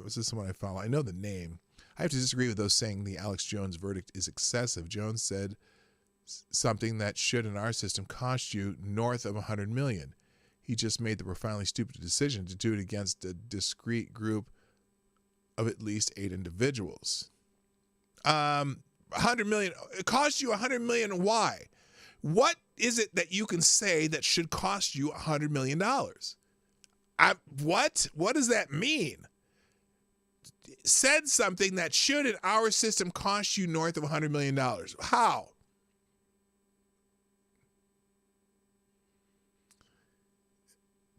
was this someone I follow? I know the name. I have to disagree with those saying the Alex Jones verdict is excessive. Jones said something that should in our system cost you north of $100 million. He just made the profoundly stupid decision to do it against a discrete group of at least 8 individuals. $100 million. It cost you $100 million. Why? What is it that you can say that should cost you $100 million? What? What does that mean? Said something that should in our system cost you north of $100 million. How?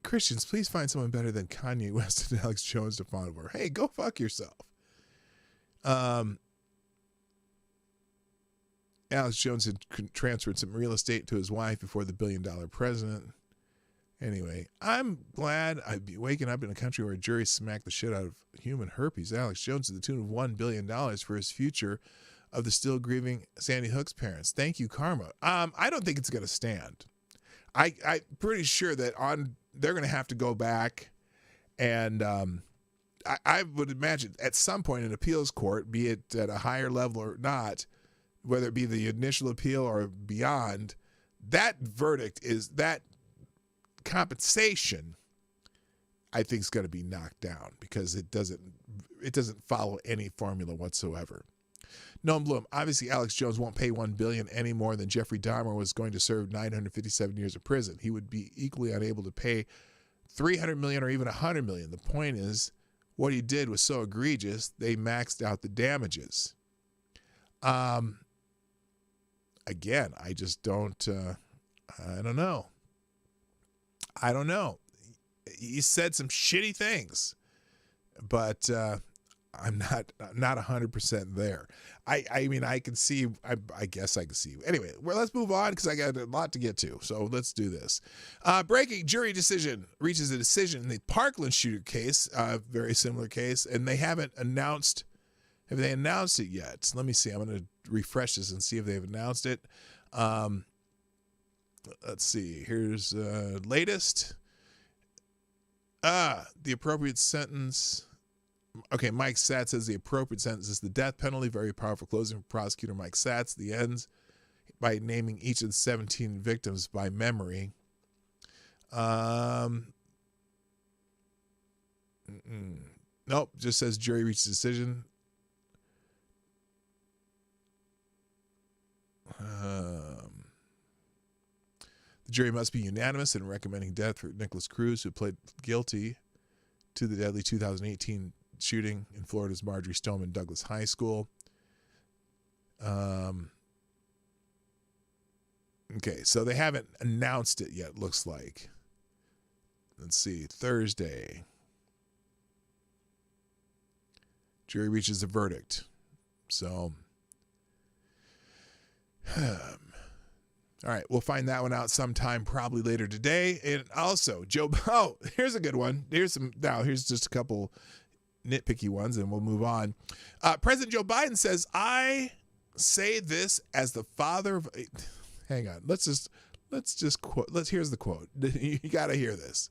Christians, please find someone better than Kanye West and Alex Jones to fawn over. Hey, go fuck yourself. Alex Jones had transferred some real estate to his wife before the $1 billion president. Anyway, I'm glad I'd be waking up in a country where a jury smacked the shit out of human herpes. Alex Jones to the tune of $1 billion for his future of the still grieving Sandy Hook's parents. Thank you, karma. I don't think it's going to stand. I'm pretty sure that they're going to have to go back and I would imagine at some point in appeals court, be it at a higher level or not, whether it be the initial appeal or beyond, that verdict is that compensation, I think, is going to be knocked down because it doesn't follow any formula whatsoever. Noam Bloom, obviously Alex Jones won't pay $1 billion any more than Jeffrey Dahmer was going to serve 957 years of prison. He would be equally unable to pay $300 million or even $100 million. The point is, what he did was so egregious, they maxed out the damages. Again, I just don't, I don't know. He said some shitty things, but I'm not 100% there. I mean, I can see, I guess I can see. Anyway, well, let's move on because I got a lot to get to. So let's do this. Breaking jury decision reaches a decision in the Parkland shooter case, very similar case, and they haven't announced. Have they announced it yet? Let me see. I'm going to refresh this and see if they've announced it. Let's see. Here's latest. The appropriate sentence. Okay, Mike Satz says the appropriate sentence is the death penalty. Very powerful closing from prosecutor Mike Satz. The ends by naming each of the 17 victims by memory. Nope, just says jury reached decision. The jury must be unanimous in recommending death for Nicholas Cruz, who pled guilty to the deadly 2018 shooting in Florida's Marjorie Stoneman Douglas High School. Okay, so they haven't announced it yet, looks like. Let's see, Thursday. Jury reaches a verdict. So, all right, we'll find that one out sometime probably later today. And also, here's a good one. Here's just a couple nitpicky ones and we'll move on. President Joe Biden says, I say this as the father of, hang on, let's just quote, here's the quote. You got to hear this.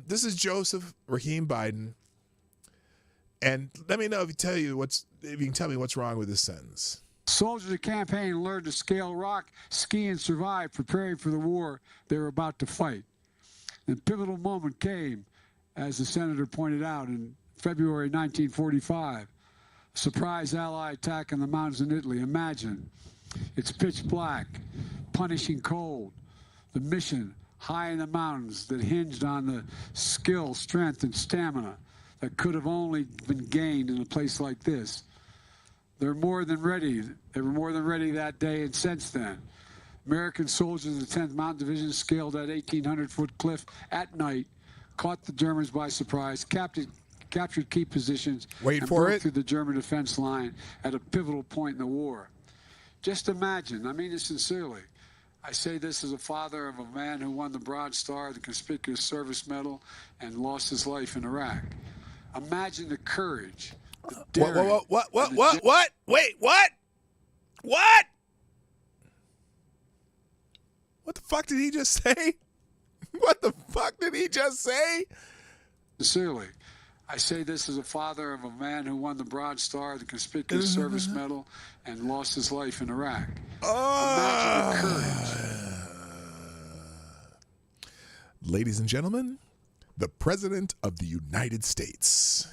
This is Joseph Rahim Biden. And let me know if you can tell me what's wrong with this sentence. Soldiers of the campaign learned to scale rock, ski, and survive, preparing for the war they were about to fight. The pivotal moment came, as the senator pointed out, in February 1945. A surprise Allied attack in the mountains in Italy. Imagine, it's pitch black, punishing cold. The mission, high in the mountains, that hinged on the skill, strength, and stamina that could have only been gained in a place like this. They're more than ready. They were more than ready that day and since then. American soldiers of the 10th Mountain Division scaled that 1,800-foot cliff at night, caught the Germans by surprise, captured captured key positions, Wait and for broke it. through the German defense line at a pivotal point in the war. Just imagine, I mean it sincerely, I say this as a father of a man who won the Bronze Star, the Conspicuous Service Medal, and lost his life in Iraq. Imagine the courage, the daring. What? and the Wait, what? What? What the fuck did he just say? What the fuck did he just say? Sincerely, I say this as a father of a man who won the Bronze Star, the Conspicuous Service Medal, and lost his life in Iraq. Imagine the courage. Ladies and gentlemen, the President of the United States.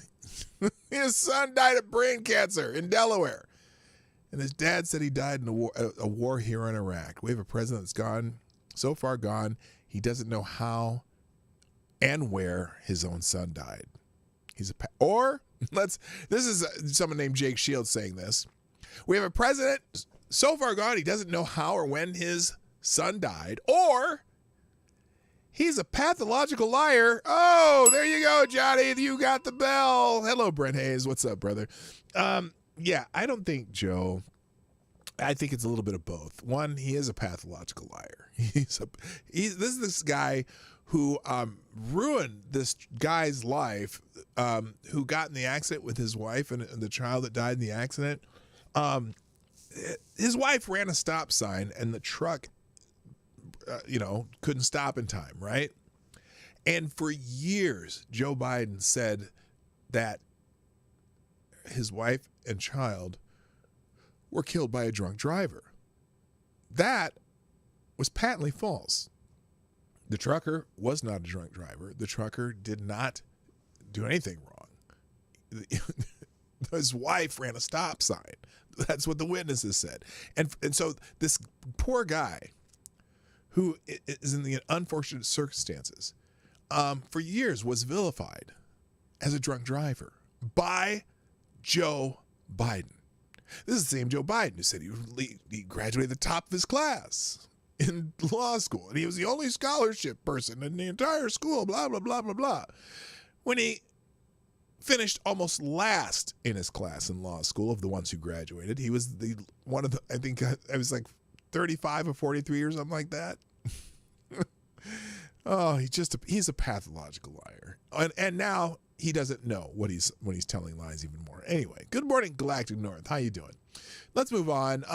His son died of brain cancer in Delaware. And his dad said he died in a war here in Iraq. We have a president that's gone, so far gone, he doesn't know how and where his own son died. This is someone named Jake Shields saying this. We have a president so far gone, he doesn't know how or when his son died, or he's a pathological liar. Oh, there you go, Johnny. You got the bell. Hello, Brent Hayes. What's up, brother? Yeah, I don't think Joe. I think it's a little bit of both. One, he is a pathological liar. This is this guy who ruined this guy's life, who got in the accident with his wife and the child that died in the accident. His wife ran a stop sign and the truck, couldn't stop in time, right? And for years, Joe Biden said that his wife and child were killed by a drunk driver. That was patently false. The trucker was not a drunk driver. The trucker did not do anything wrong. His wife ran a stop sign. That's what the witnesses said. And so this poor guy who is in the unfortunate circumstances, for years was vilified as a drunk driver by Joe Biden. This is the same Joe Biden who said he graduated the top of his class in law school, and he was the only scholarship person in the entire school, blah, blah, blah, blah, blah. When he finished almost last in his class in law school of the ones who graduated, he was I think I was like 35 or 43 or something like that. Oh, he's a pathological liar. And now he doesn't know when he's telling lies even more. Anyway, good morning, Galactic North. How you doing? Let's move on.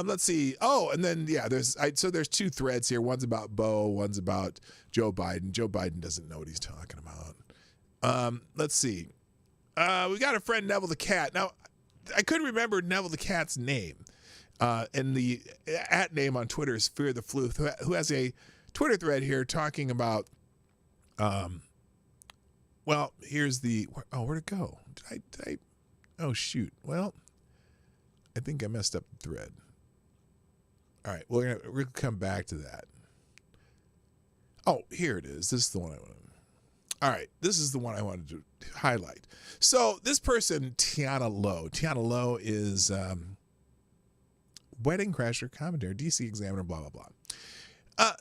Let's see. Oh, and then there's two threads here. One's about Bo, one's about Joe Biden. Joe Biden doesn't know what he's talking about. Let's see. We got a friend, Neville the Cat. Now, I couldn't remember Neville the Cat's name. And the @ name on Twitter is Fear the Floof, who has a Twitter thread here talking about, well, here's where'd it go? Oh, shoot. Well, I think I messed up the thread. All right, we're gonna come back to that. Oh, here it is. This is the one I wanted. All right, this is the one I wanted to highlight. So this person, Tiana Lowe is Wedding Crasher, commentator, DC Examiner, blah, blah, blah.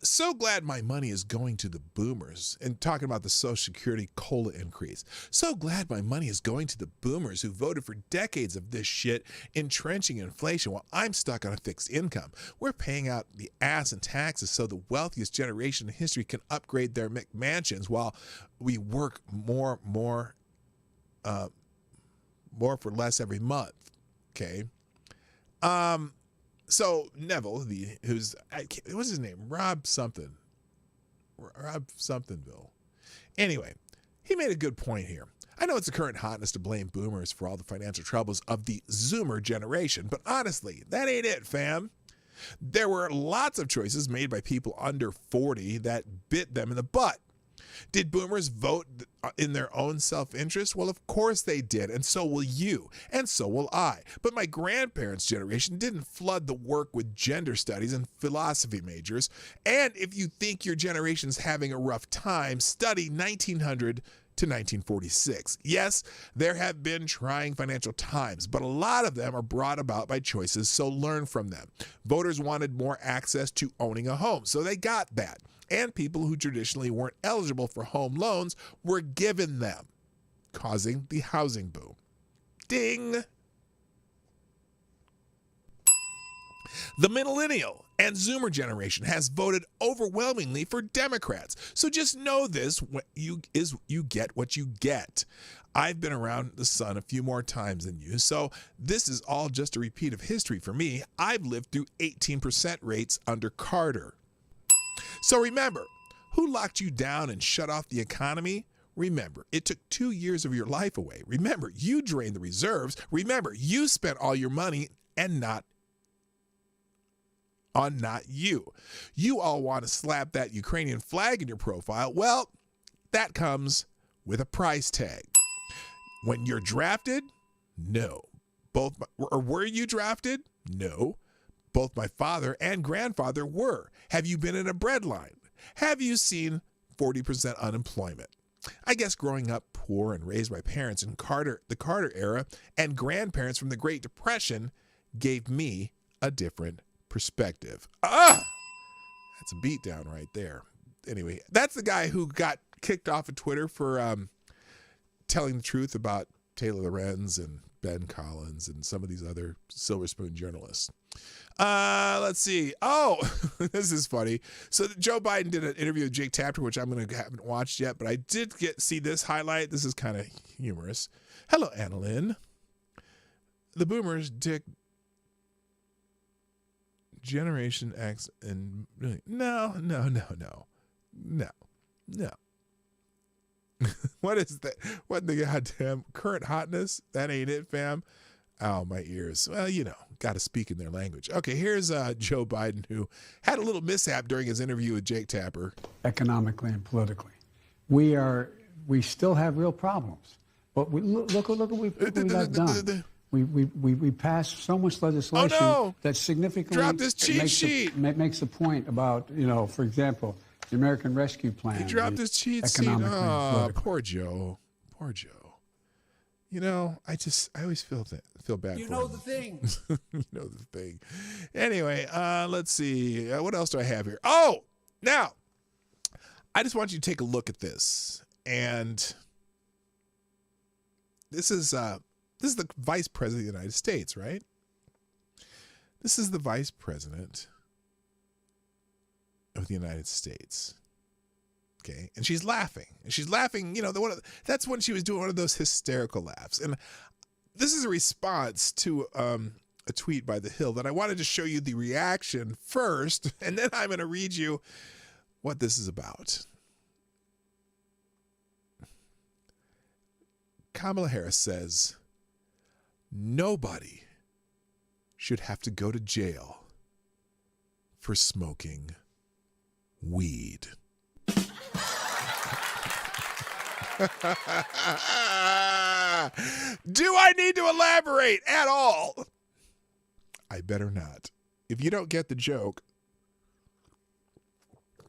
So glad my money is going to the boomers, and talking about the Social Security COLA increase. So glad my money is going to the boomers who voted for decades of this shit, entrenching inflation while I'm stuck on a fixed income. We're paying out the ass in taxes so the wealthiest generation in history can upgrade their McMansions while we work more for less every month. Okay. So Neville, what's his name? Rob Somethingville. Anyway, he made a good point here. I know it's a current hotness to blame boomers for all the financial troubles of the Zoomer generation, but honestly, that ain't it, fam. There were lots of choices made by people under 40 that bit them in the butt. Did boomers vote in their own self-interest? Well, of course they did, and so will you, and so will I. But my grandparents' generation didn't flood the work with gender studies and philosophy majors. And if you think your generation's having a rough time, study 1900 to 1946. Yes, there have been trying financial times, but a lot of them are brought about by choices, so learn from them. Voters wanted more access to owning a home, so they got that. And people who traditionally weren't eligible for home loans were given them. causing the housing boom. Ding! The millennial and Zoomer generation has voted overwhelmingly for Democrats. So just know this, you get what you get. I've been around the sun a few more times than you, so this is all just a repeat of history for me. I've lived through 18% rates under Carter. So remember, who locked you down and shut off the economy? Remember, it took 2 years of your life away. Remember, you drained the reserves. Remember, you spent all your money and not you. You all want to slap that Ukrainian flag in your profile. Well, that comes with a price tag. When you're drafted, no. Were you drafted? No. Both my father and grandfather were. Have you been in a breadline? Have you seen 40% unemployment? I guess growing up poor and raised by parents in the Carter era and grandparents from the Great Depression gave me a different perspective. That's a beatdown right there. Anyway, that's the guy who got kicked off of Twitter for telling the truth about Taylor Lorenz and Ben Collins and some of these other Silver Spoon journalists. Let's see. Oh, this is funny. So Joe Biden did an interview with Jake Tapper, which haven't watched yet, but I did see this highlight. This is kind of humorous. Hello, Annalyn. The boomers dick Generation X and no. What is that? What the goddamn current hotness? That ain't it, fam. Oh, my ears. Well, got to speak in their language. Okay, here's Joe Biden, who had a little mishap during his interview with Jake Tapper. Economically and politically, we still have real problems. But look what we've got done. We passed so much legislation that significantly dropped his cheat sheet. Makes a point about, for example, the American Rescue Plan. He dropped his cheat sheet. Oh, poor Joe. Poor Joe. I always feel bad for him. The thing. You know the thing. Anyway, let's see. What else do I have here? Oh, now, I just want you to take a look at this. And this is the Vice President of the United States, right? This is the Vice President of the United States. Okay, and she's laughing. And she's laughing, that's when she was doing one of those hysterical laughs. And this is a response to a tweet by The Hill that I wanted to show you the reaction first, and then I'm going to read you what this is about. Kamala Harris says, nobody should have to go to jail for smoking weed. Do I need to elaborate at all? I better not. If you don't get the joke,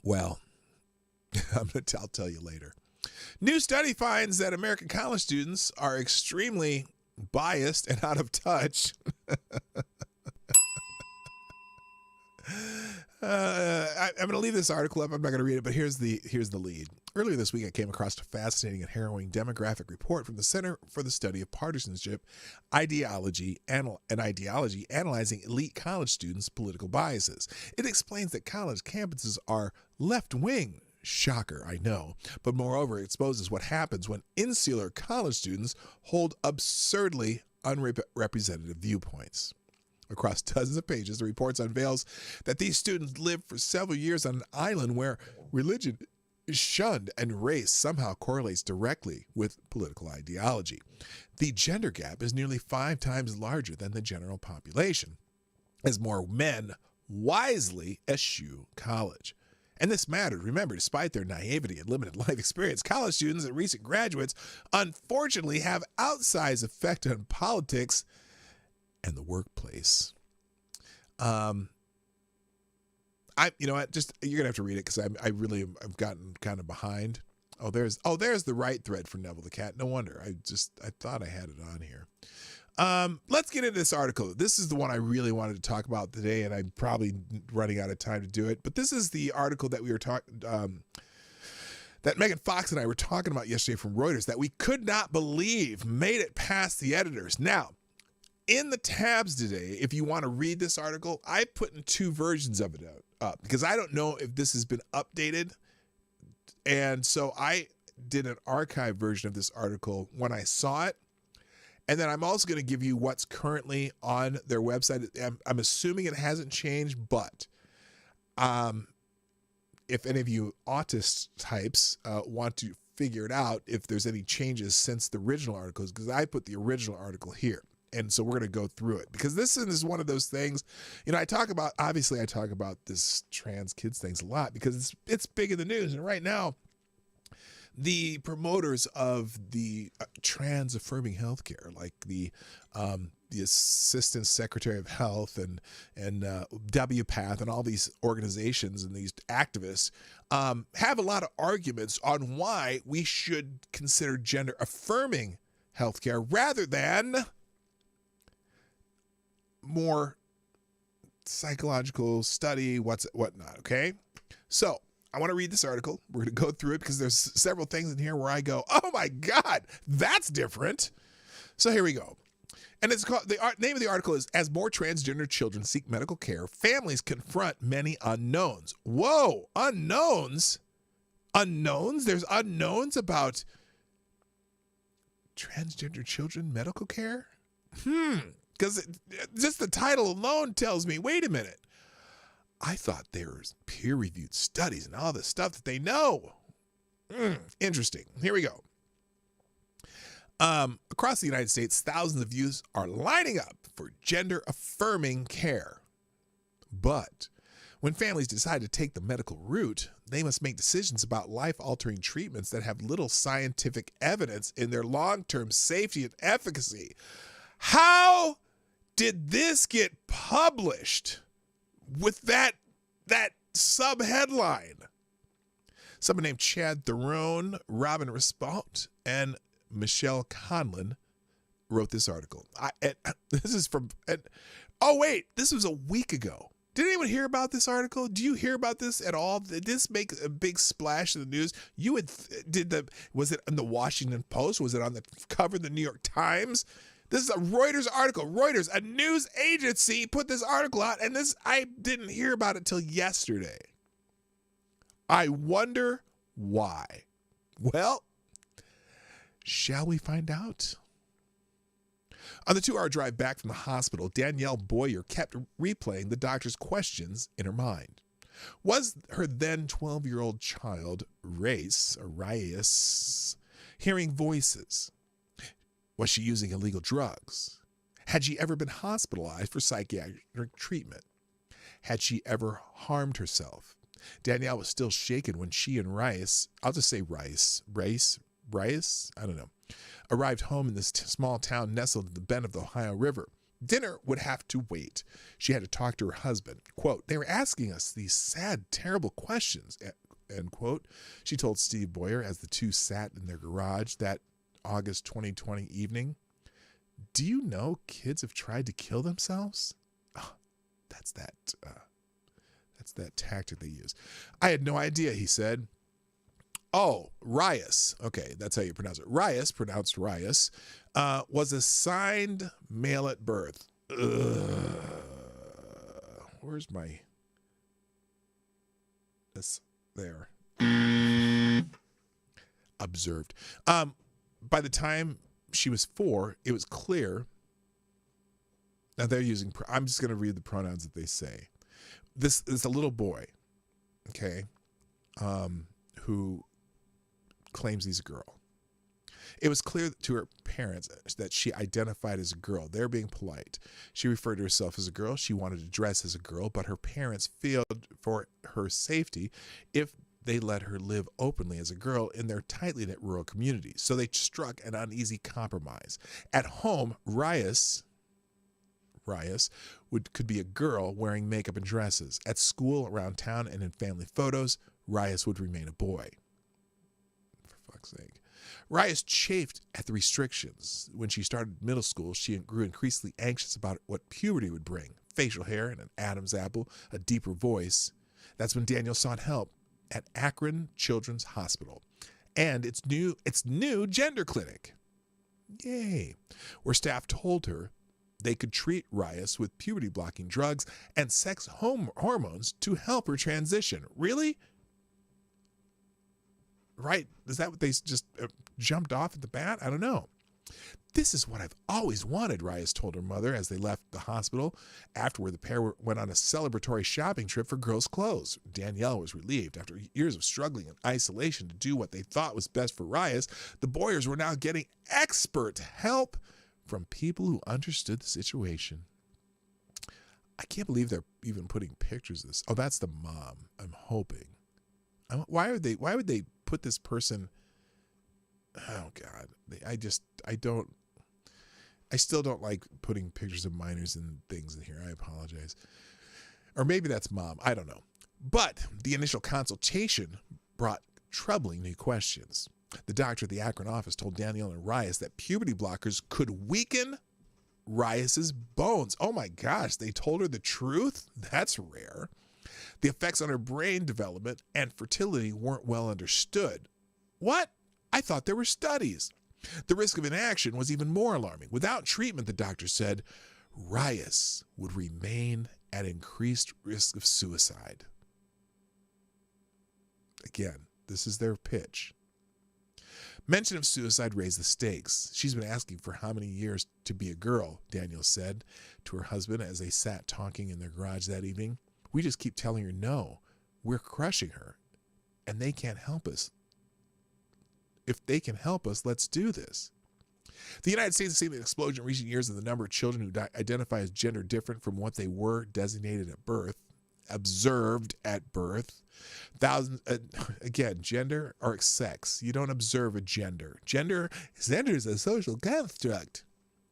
well, I'll tell you later. New study finds that American college students are extremely biased and out of touch. I'm going to leave this article up. I'm not going to read it, but here's the lead. Earlier this week, I came across a fascinating and harrowing demographic report from the Center for the Study of Partisanship, Ideology, and Ideology analyzing elite college students' political biases. It explains that college campuses are left-wing. Shocker, I know. But moreover, it exposes what happens when insular college students hold absurdly unrepresentative viewpoints. Across dozens of pages, the report unveils that these students lived for several years on an island where religion is shunned and race somehow correlates directly with political ideology. The gender gap is nearly 5 times larger than the general population, as more men wisely eschew college. And this mattered. Remember, despite their naivety and limited life experience, college students and recent graduates unfortunately have outsized effect on politics and the workplace. You're gonna have to read it because I've gotten kind of behind. There's the right thread for Neville the Cat. No wonder. I thought I had it on here. Let's get into this article. This is the one I really wanted to talk about today, and I'm probably running out of time to do it. But this is the article that we were that Megan Fox and I were talking about yesterday from Reuters that we could not believe made it past the editors. Now, in the tabs today, if you want to read this article, I put in two versions of it up because I don't know if this has been updated. And so I did an archive version of this article when I saw it. And then I'm also going to give you what's currently on their website. I'm assuming it hasn't changed, but if any of you autist types want to figure it out, if there's any changes since the original articles, because I put the original article here. And so we're going to go through it because this is one of those things, I talk about this trans kids things a lot because it's big in the news. And right now, the promoters of the trans affirming healthcare, like the Assistant Secretary of Health and WPATH and all these organizations and these activists have a lot of arguments on why we should consider gender affirming healthcare rather than more psychological study, whatnot. Okay, so I want to read this article. We're going to go through it because there's several things in here where I go, oh my God, that's different. So here we go. And it's called, the name of the article is, As More Transgender Children Seek Medical Care, Families Confront Many Unknowns. Whoa, unknowns? Unknowns? There's unknowns about transgender children medical care? Because just the title alone tells me, wait a minute. I thought there was peer-reviewed studies and all this stuff that they know. Interesting. Here we go. Across the United States, thousands of youths are lining up for gender-affirming care. But when families decide to take the medical route, they must make decisions about life-altering treatments that have little scientific evidence in their long-term safety and efficacy. How did this get published with that sub-headline? Someone named Chad Theron, Robin Respont, and Michelle Conlon wrote this article. This is from, this was a week ago. Did anyone hear about this article? Do you hear about this at all? Did this make a big splash in the news? Was it in the Washington Post? Was it on the cover of the New York Times? This is a Reuters article. Reuters, a news agency, put this article out, and I didn't hear about it till yesterday. I wonder why. Well, shall we find out? On the 2-hour drive back from the hospital, Danielle Boyer kept replaying the doctor's questions in her mind. Was her then 12-year-old child, Rayce, hearing voices? Was she using illegal drugs? Had she ever been hospitalized for psychiatric treatment? Had she ever harmed herself? Danielle was still shaken when she and Race, I'll just say Race, I don't know, arrived home in this small town nestled at the bend of the Ohio River. Dinner would have to wait. She had to talk to her husband. Quote, they were asking us these sad, terrible questions, end quote. She told Steve Boyer as the two sat in their garage that August 2020 evening. Do you know kids have tried to kill themselves? Oh, that's that tactic they use. I had no idea, he said. Oh, Rias. Okay, that's how you pronounce it. Rias, pronounced Rias, was assigned male at birth. Where's my... This, there. Observed. By the time she was 4, it was clear. Now they're using, I'm just going to read the pronouns that they say. This is a little boy, okay, who claims he's a girl. It was clear to her parents that she identified as a girl. They're being polite. She referred to herself as a girl. She wanted to dress as a girl, but her parents feared for her safety if they let her live openly as a girl in their tightly knit rural community. So they struck an uneasy compromise. At home, Rias could be a girl wearing makeup and dresses. At school, around town, and in family photos, Rias would remain a boy. For fuck's sake. Rias chafed at the restrictions. When she started middle school, she grew increasingly anxious about what puberty would bring. Facial hair and an Adam's apple, a deeper voice. That's when Daniel sought help at Akron Children's Hospital and its new gender clinic. Yay. Where staff told her they could treat Rias with puberty-blocking drugs and sex hormones to help her transition. Really? Right? Is that what they just jumped off at the bat? I don't know. This is what I've always wanted, Rias told her mother as they left the hospital. Afterward, the pair went on a celebratory shopping trip for girls' clothes. Danielle was relieved. After years of struggling in isolation to do what they thought was best for Rias, the Boyers were now getting expert help from people who understood the situation. I can't believe they're even putting pictures of this. Oh, that's the mom. I'm hoping. Why would they put this person? Oh God, I still don't like putting pictures of minors and things in here. I apologize. Or maybe that's mom. I don't know. But the initial consultation brought troubling new questions. The doctor at the Akron office told Danielle and Rias that puberty blockers could weaken Rias's bones. Oh my gosh, they told her the truth? That's rare. The effects on her brain development and fertility weren't well understood. What? I thought there were studies. The risk of inaction was even more alarming. Without treatment, the doctor said, Rias would remain at increased risk of suicide. Again, this is their pitch. Mention of suicide raised the stakes. She's been asking for how many years to be a girl, Danielle said to her husband as they sat talking in their garage that evening. We just keep telling her no. We're crushing her, and they can't help us. If they can help us, let's do this. The United States has seen an explosion in recent years in the number of children who identify as gender different from what they were designated at birth, observed at birth. Thousands, again, gender or sex. You don't observe a gender. Gender is a social construct.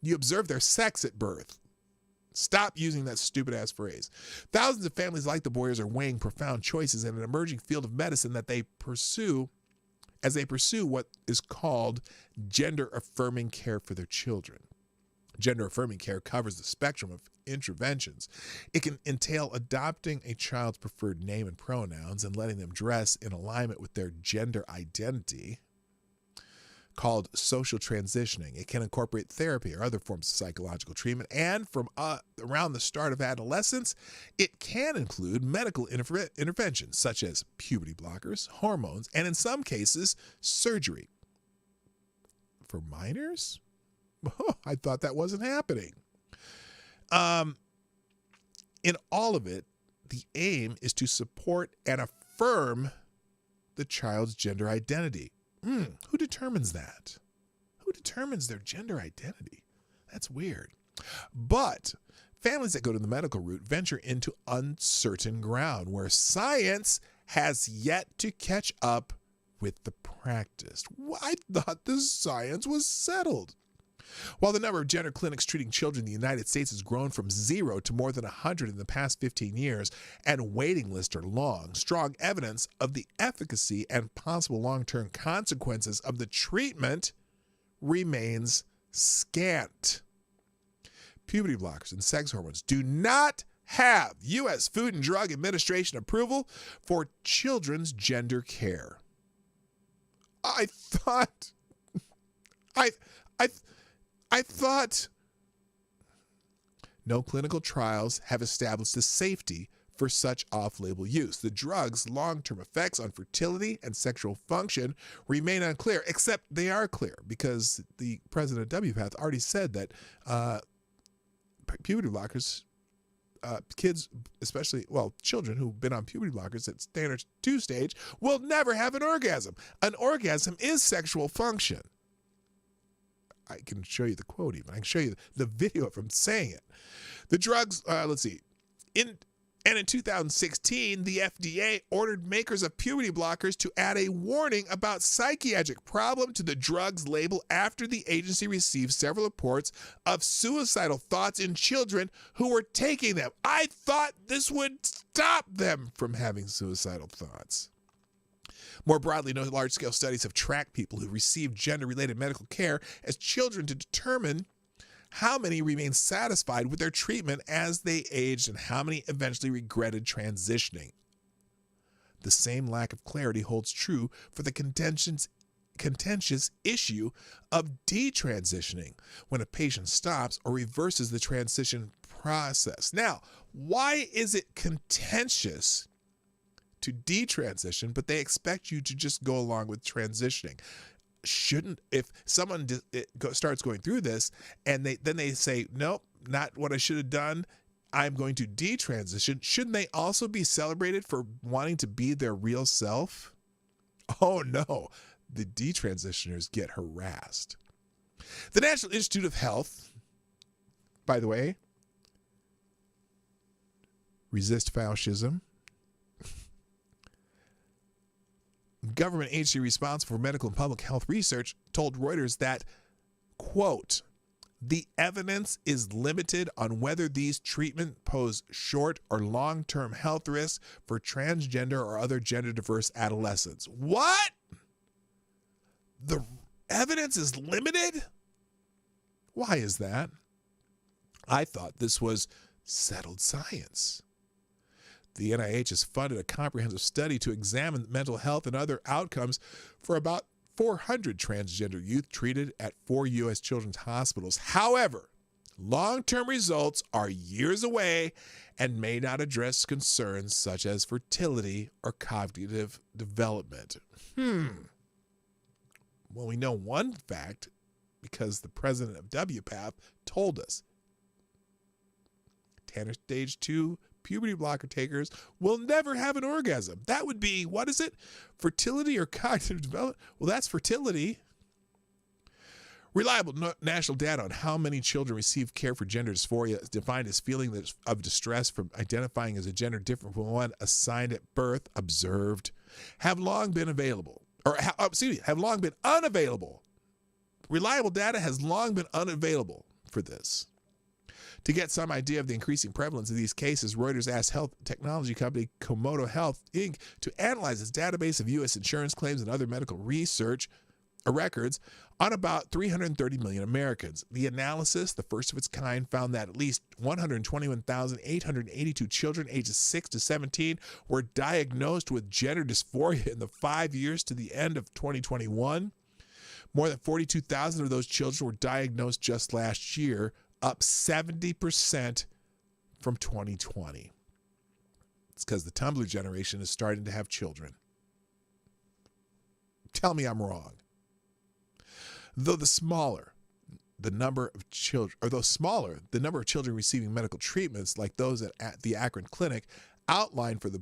You observe their sex at birth. Stop using that stupid-ass phrase. Thousands of families like the Boyers are weighing profound choices in an emerging field of medicine that they pursue as they pursue what is called gender-affirming care for their children. Gender-affirming care covers the spectrum of interventions. It can entail adopting a child's preferred name and pronouns and letting them dress in alignment with their gender identity, called social transitioning. It can incorporate therapy or other forms of psychological treatment, and from around the start of adolescence, it can include medical interventions such as puberty blockers, hormones, and in some cases, surgery. For minors? Oh, I thought that wasn't happening. In all of it, the aim is to support and affirm the child's gender identity. Who determines that? Who determines their gender identity? That's weird. But families that go to the medical route venture into uncertain ground where science has yet to catch up with the practice. I thought the science was settled. While the number of gender clinics treating children in the United States has grown from 0 to more than 100 in the past 15 years, and waiting lists are long, strong evidence of the efficacy and possible long-term consequences of the treatment remains scant. Puberty blockers and sex hormones do not have U.S. Food and Drug Administration approval for children's gender care. I thought no clinical trials have established the safety for such off-label use. The drug's long-term effects on fertility and sexual function remain unclear, except they are clear because the president of WPATH already said that puberty blockers, kids, especially, children who've been on puberty blockers at standard 2 stage will never have an orgasm. An orgasm is sexual function. I can show you the quote even. I can show you the video of him saying it. The drugs, In 2016, the FDA ordered makers of puberty blockers to add a warning about psychiatric problem to the drug's label after the agency received several reports of suicidal thoughts in children who were taking them. I thought this would stop them from having suicidal thoughts. More broadly, no large-scale studies have tracked people who received gender-related medical care as children to determine how many remained satisfied with their treatment as they aged and how many eventually regretted transitioning. The same lack of clarity holds true for the contentious issue of detransitioning, when a patient stops or reverses the transition process. Now, why is it contentious to detransition, but they expect you to just go along with transitioning? If someone starts going through this and then they say, nope, not what I should have done, I'm going to detransition, shouldn't they also be celebrated for wanting to be their real self? Oh no, the detransitioners get harassed. The National Institute of Health, by the way, resist fascism. Government agency responsible for medical and public health research told Reuters that, quote, the evidence is limited on whether these treatments pose short or long-term health risks for transgender or other gender-diverse adolescents. What? The evidence is limited? Why is that? I thought this was settled science. The NIH has funded a comprehensive study to examine mental health and other outcomes for about 400 transgender youth treated at 4 U.S. children's hospitals. However, long-term results are years away and may not address concerns such as fertility or cognitive development. Well, we know one fact because the president of WPATH told us. Tanner stage 2 puberty blocker takers will never have an orgasm. That would be, what is it? Fertility or cognitive development? Well, that's fertility. Reliable national data on how many children receive care for gender dysphoria, defined as feeling of distress from identifying as a gender different from one assigned at birth, observed, have long been available. Have long been unavailable. Reliable data has long been unavailable for this. To get some idea of the increasing prevalence of these cases, Reuters asked health technology company Komodo Health, Inc. to analyze its database of U.S. insurance claims and other medical research records on about 330 million Americans. The analysis, the first of its kind, found that at least 121,882 children ages 6 to 17 were diagnosed with gender dysphoria in the 5 years to the end of 2021. More than 42,000 of those children were diagnosed just last year, up 70% from 2020. It's because the Tumblr generation is starting to have children. Tell me I'm wrong. Though smaller, the number of children receiving medical treatments like those at the Akron Clinic outlined for the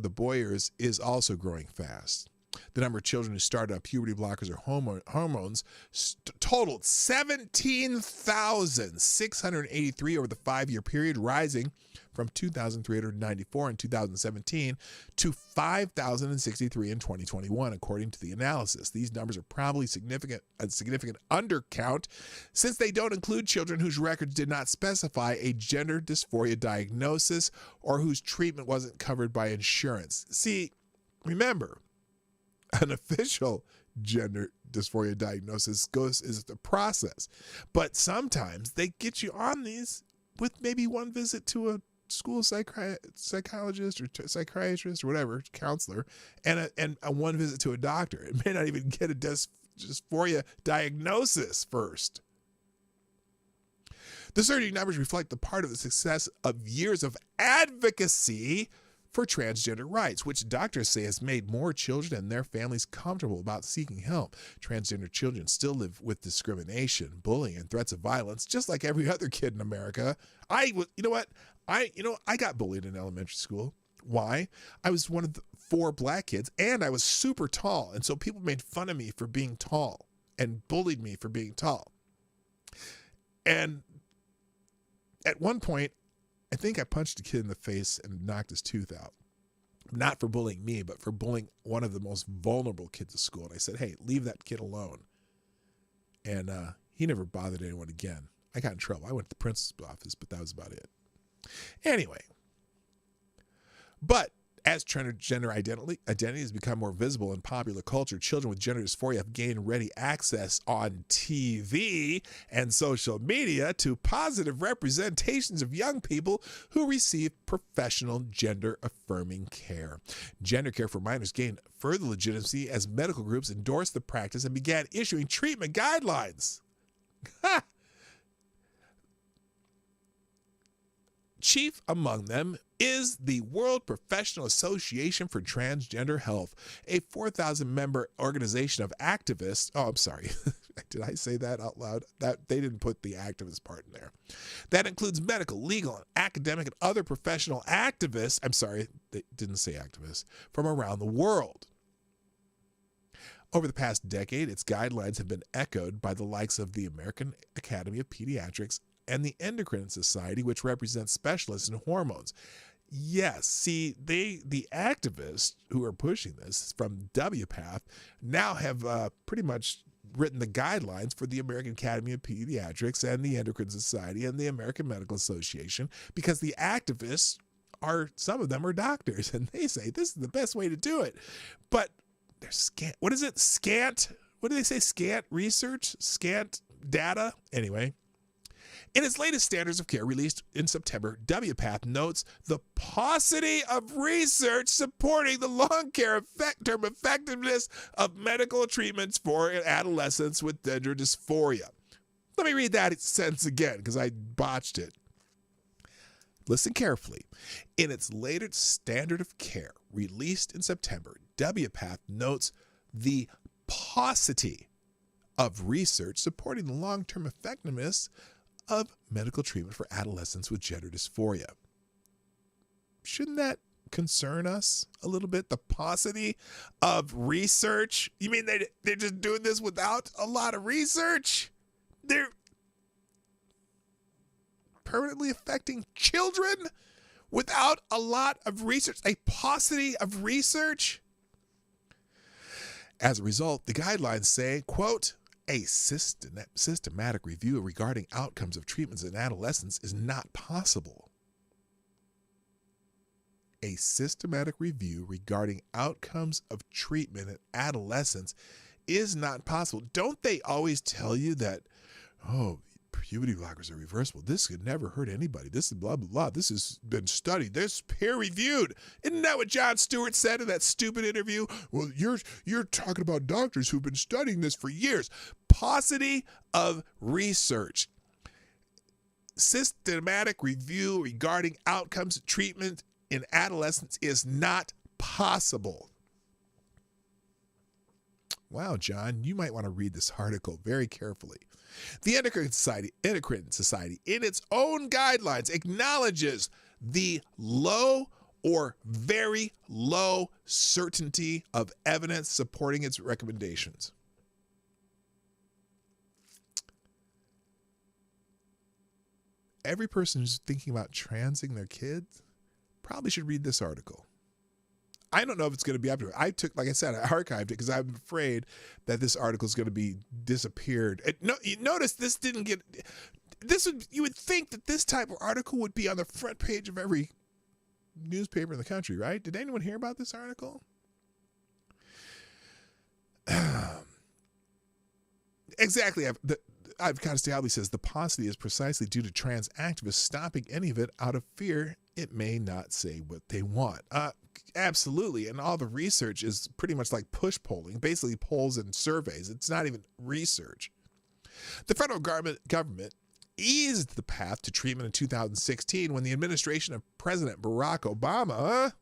Boyers is also growing fast. The number of children who started on puberty blockers or hormones totaled 17,683 over the 5-year period, rising from 2,394 in 2017 to 5,063 in 2021, according to the analysis. These numbers are probably a significant undercount, since they don't include children whose records did not specify a gender dysphoria diagnosis or whose treatment wasn't covered by insurance. See, remember, an official gender dysphoria diagnosis is the process, but sometimes they get you on these with maybe one visit to a school psychologist or psychiatrist or whatever, counselor, and a one visit to a doctor. It may not even get a dysphoria diagnosis first. The surging numbers reflect the part of the success of years of advocacy for transgender rights, which doctors say has made more children and their families comfortable about seeking help. Transgender children still live with discrimination, bullying, and threats of violence, just like every other kid in America. I got bullied in elementary school. Why? I was one of the 4 black kids, and I was super tall, and so people made fun of me for being tall and bullied me for being tall. And at one point, I think I punched a kid in the face and knocked his tooth out. Not for bullying me, but for bullying one of the most vulnerable kids at school. And I said, hey, leave that kid alone. And he never bothered anyone again. I got in trouble. I went to the principal's office, but that was about it. Anyway. But As transgender identity has become more visible in popular culture, children with gender dysphoria have gained ready access on TV and social media to positive representations of young people who receive professional gender-affirming care. Gender care for minors gained further legitimacy as medical groups endorsed the practice and began issuing treatment guidelines. Chief among them is the World Professional Association for Transgender Health, a 4,000-member organization of activists. Oh, I'm sorry. Did I say that out loud? That they didn't put the activist part in there. That includes medical, legal, and academic and other professional activists. I'm sorry, they didn't say activists, from around the world. Over the past decade, its guidelines have been echoed by the likes of the American Academy of Pediatrics and the Endocrine Society, which represents specialists in hormones. Yes, see, the activists who are pushing this from WPATH now have pretty much written the guidelines for the American Academy of Pediatrics and the Endocrine Society and the American Medical Association, because the activists some of them are doctors, and they say this is the best way to do it. But they're scant. What is it? Scant? What do they say? Scant research? Scant data? Anyway. In its latest standards of care released in September, WPATH notes the paucity of research supporting the long-term effectiveness of medical treatments for adolescents with gender dysphoria. Let me read that sentence again because I botched it. Listen carefully. In its latest standard of care released in September, WPATH notes the paucity of research supporting the long-term effectiveness of medical treatment for adolescents with gender dysphoria. Shouldn't that concern us a little bit? The paucity of research? You mean they're just doing this without a lot of research? They're permanently affecting children without a lot of research? A paucity of research? As a result, the guidelines say, quote, a systematic review regarding outcomes of treatments in adolescents is not possible. A systematic review regarding outcomes of treatment in adolescents is not possible. Don't they always tell you that, oh, puberty blockers are reversible? This could never hurt anybody. This is blah, blah, blah. This has been studied. This is peer-reviewed. Isn't that what Jon Stewart said in that stupid interview? Well, you're talking about doctors who've been studying this for years. Paucity of research. Systematic review regarding outcomes of treatment in adolescents is not possible. Wow, John, you might want to read this article very carefully. The Endocrine Society, in its own guidelines, acknowledges the low or very low certainty of evidence supporting its recommendations. Every person who's thinking about transing their kids probably should read this article. I don't know if it's going to be up to it. Like I said, I archived it because I'm afraid that this article is going to be disappeared. You notice this didn't get. You would think that this type of article would be on the front page of every newspaper in the country, right? Did anyone hear about this article? Exactly. Constable says the paucity is precisely due to trans activists stopping any of it out of fear it may not say what they want. Absolutely. And all the research is pretty much like push polling, basically polls and surveys. It's not even research. The federal government eased the path to treatment in 2016 when the administration of President Barack Obama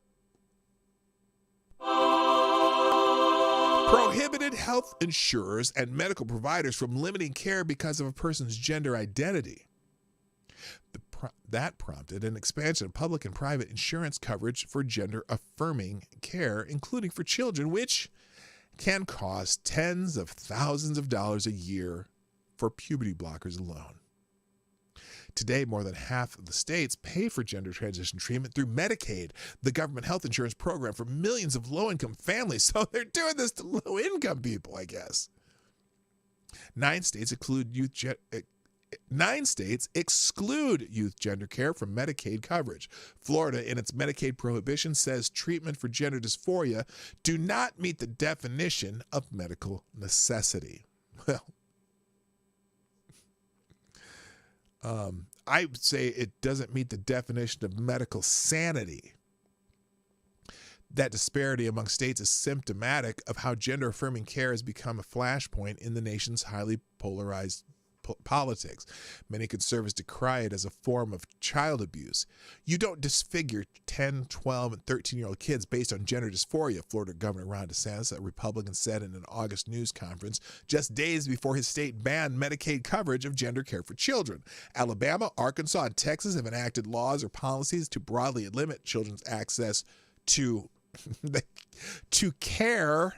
prohibited health insurers and medical providers from limiting care because of a person's gender identity. That prompted an expansion of public and private insurance coverage for gender-affirming care, including for children, which can cost tens of thousands of dollars a year for puberty blockers alone. Today, more than half of the states pay for gender transition treatment through Medicaid, the government health insurance program for millions of low-income families. So they're doing this to low-income people, I guess. 9 states include states exclude youth gender care from Medicaid coverage. Florida, in its Medicaid prohibition, says treatment for gender dysphoria do not meet the definition of medical necessity. Well, I would say it doesn't meet the definition of medical sanity. That disparity among states is symptomatic of how gender-affirming care has become a flashpoint in the nation's highly polarized politics. Many conservatives decry it as a form of child abuse. You don't disfigure 10, 12, and 13-year-old kids based on gender dysphoria, Florida Governor Ron DeSantis, a Republican, said in an August news conference just days before his state banned Medicaid coverage of gender care for children. Alabama, Arkansas, and Texas have enacted laws or policies to broadly limit children's access to care,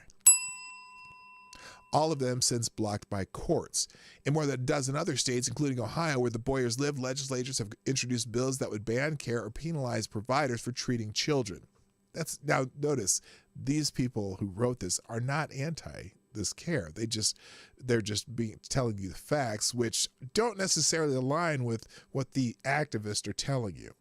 all of them since blocked by courts. In more than a dozen other states, including Ohio, where the Boyers live, legislatures have introduced bills that would ban care or penalize providers for treating children. Now notice, these people who wrote this are not anti this care. They're just telling you the facts, which don't necessarily align with what the activists are telling you.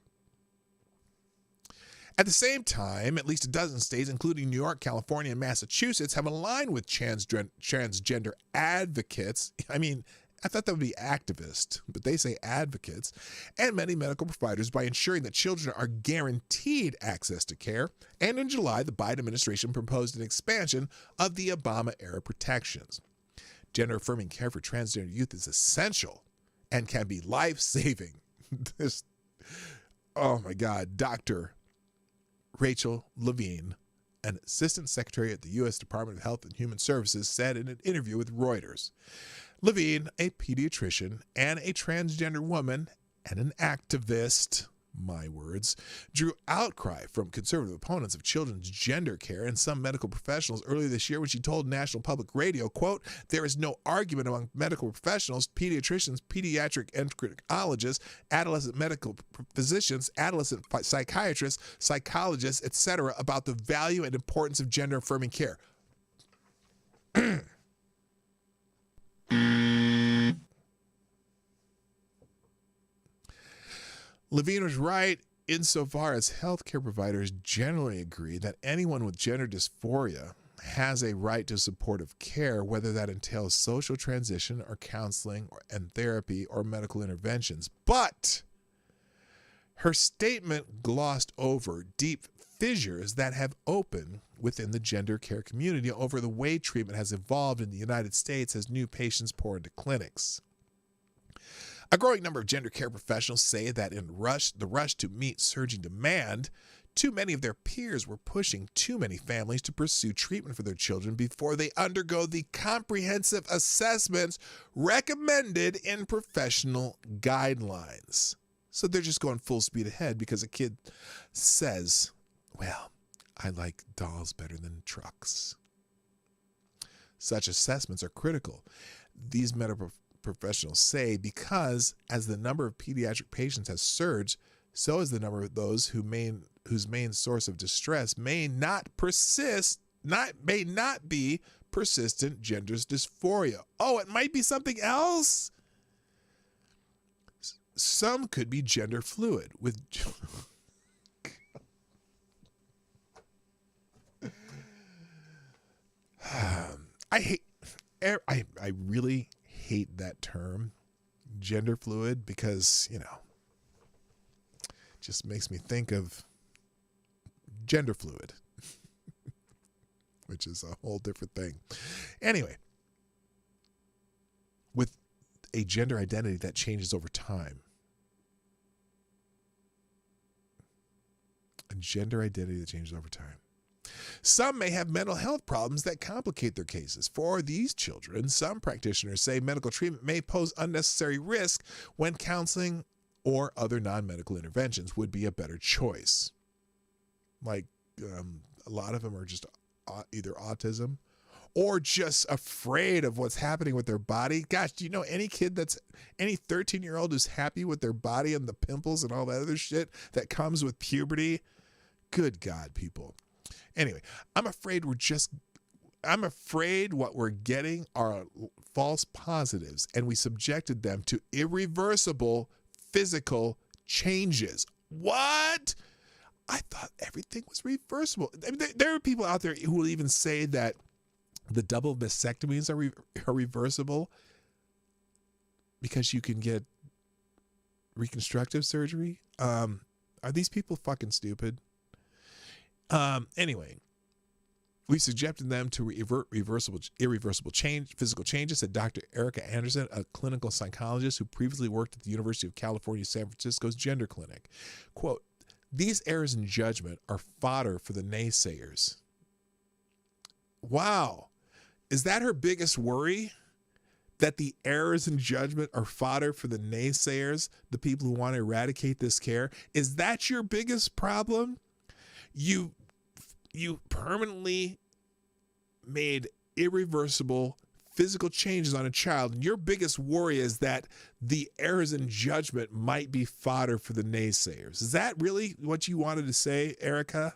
At the same time, at least a dozen states, including New York, California, and Massachusetts, have aligned with transgender advocates. I mean, I thought that would be activists, but they say advocates, and many medical providers by ensuring that children are guaranteed access to care. And in July, the Biden administration proposed an expansion of the Obama-era protections. Gender-affirming care for transgender youth is essential and can be life-saving. Oh my God, Dr. Rachel Levine, an assistant secretary at the U.S. Department of Health and Human Services, said in an interview with Reuters. Levine, a pediatrician and a transgender woman and an activist, my words, drew outcry from conservative opponents of children's gender care and some medical professionals earlier this year when she told National Public Radio, quote, "There is no argument among medical professionals, pediatricians, pediatric endocrinologists, adolescent medical physicians, adolescent psychiatrists, psychologists, etc., about the value and importance of gender-affirming care." Levine was right insofar as healthcare providers generally agree that anyone with gender dysphoria has a right to supportive care, whether that entails social transition or counseling and therapy or medical interventions. But her statement glossed over deep fissures that have opened within the gender care community over the way treatment has evolved in the United States as new patients pour into clinics. A growing number of gender care professionals say that in the rush to meet surging demand, too many of their peers were pushing too many families to pursue treatment for their children before they undergo the comprehensive assessments recommended in professional guidelines. So they're just going full speed ahead because a kid says, well, I like dolls better than trucks. Such assessments are critical, these medical professionals say, because as the number of pediatric patients has surged, so is the number of those whose main source of distress may not be persistent gender dysphoria. Oh, it might be something else. Some could be gender fluid with I really hate that term, gender fluid, because, just makes me think of gender fluid, which is a whole different thing. Anyway, with a gender identity that changes over time. A gender identity that changes over time. Some may have mental health problems that complicate their cases. For these children, some practitioners say medical treatment may pose unnecessary risk when counseling or other non-medical interventions would be a better choice. Like a lot of them are just either autism or just afraid of what's happening with their body. Gosh, do you know any 13-year-old who's happy with their body and the pimples and all that other shit that comes with puberty? Good God, people. Anyway, I'm afraid we're just I'm afraid what we're getting are false positives, and we subjected them to irreversible physical changes. What? I thought everything was reversible. I mean, there are people out there who will even say that the double mastectomies are reversible because you can get reconstructive surgery. Are these people fucking stupid? Anyway, we subjected them to irreversible physical changes, said Dr. Erica Anderson, a clinical psychologist who previously worked at the University of California, San Francisco's gender clinic. Quote, these errors in judgment are fodder for the naysayers. Wow. Is that her biggest worry? That the errors in judgment are fodder for the naysayers, the people who want to eradicate this care? Is that your biggest problem? You permanently made irreversible physical changes on a child, and your biggest worry is that the errors in judgment might be fodder for the naysayers. Is that really what you wanted to say, Erica?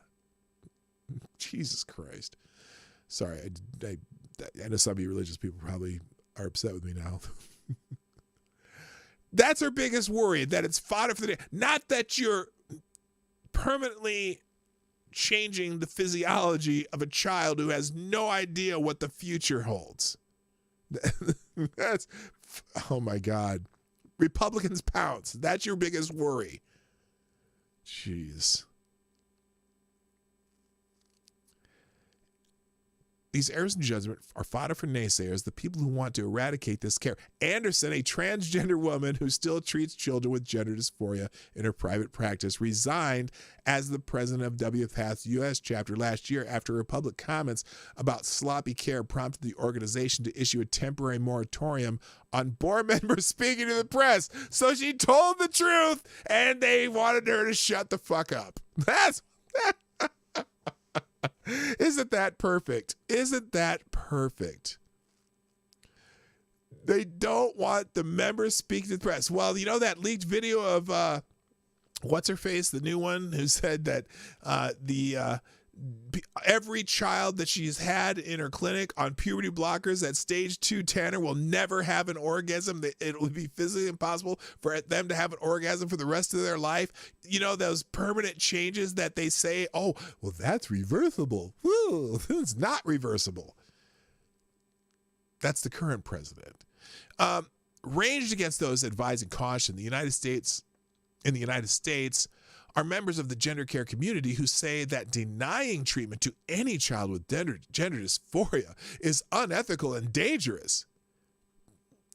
Jesus Christ. Sorry, I know some of you religious people probably are upset with me now. That's her biggest worry, that it's fodder for the day. Not that you're permanently changing the physiology of a child who has no idea what the future holds. That's, oh my God. Republicans pounce. That's your biggest worry. Jeez. These errors in judgment are fodder for naysayers, the people who want to eradicate this care. Anderson, a transgender woman who still treats children with gender dysphoria in her private practice, resigned as the president of WPATH's U.S. chapter last year after her public comments about sloppy care prompted the organization to issue a temporary moratorium on board members speaking to the press. So she told the truth, and they wanted her to shut the fuck up. That's... Isn't that perfect? Isn't that perfect? They don't want the members speaking to the press. Well, you know that leaked video of what's her face, the new one, who said that every child that she's had in her clinic on puberty blockers at stage 2 Tanner will never have an orgasm. It would be physically impossible for them to have an orgasm for the rest of their life. You know, those permanent changes that they say, oh, well, that's reversible. Woo, it's not reversible. That's the current president. Ranged against those advising caution, in the United States, are members of the gender care community who say that denying treatment to any child with gender dysphoria is unethical and dangerous.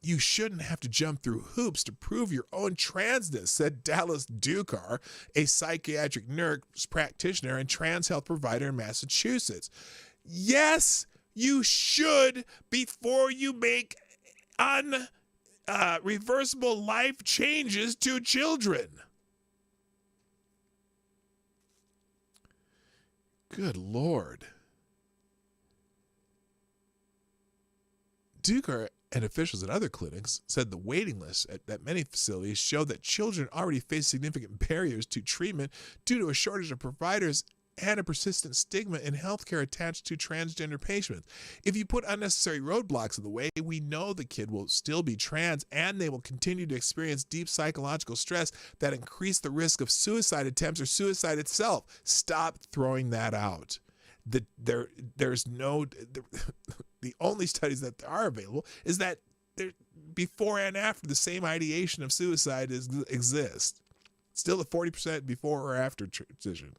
You shouldn't have to jump through hoops to prove your own transness, said Dallas Dukar, a psychiatric nurse practitioner and trans health provider in Massachusetts. Yes, you should before you make unreversible life changes to children. Good Lord. Dukar and officials at other clinics said the waiting lists at many facilities show that children already face significant barriers to treatment due to a shortage of providers and a persistent stigma in healthcare attached to transgender patients. If you put unnecessary roadblocks in the way, we know the kid will still be trans and they will continue to experience deep psychological stress that increase the risk of suicide attempts or suicide itself. Stop throwing that out. The only studies that are available is that before and after the same ideation of suicide exists. Still a 40% before or after transition.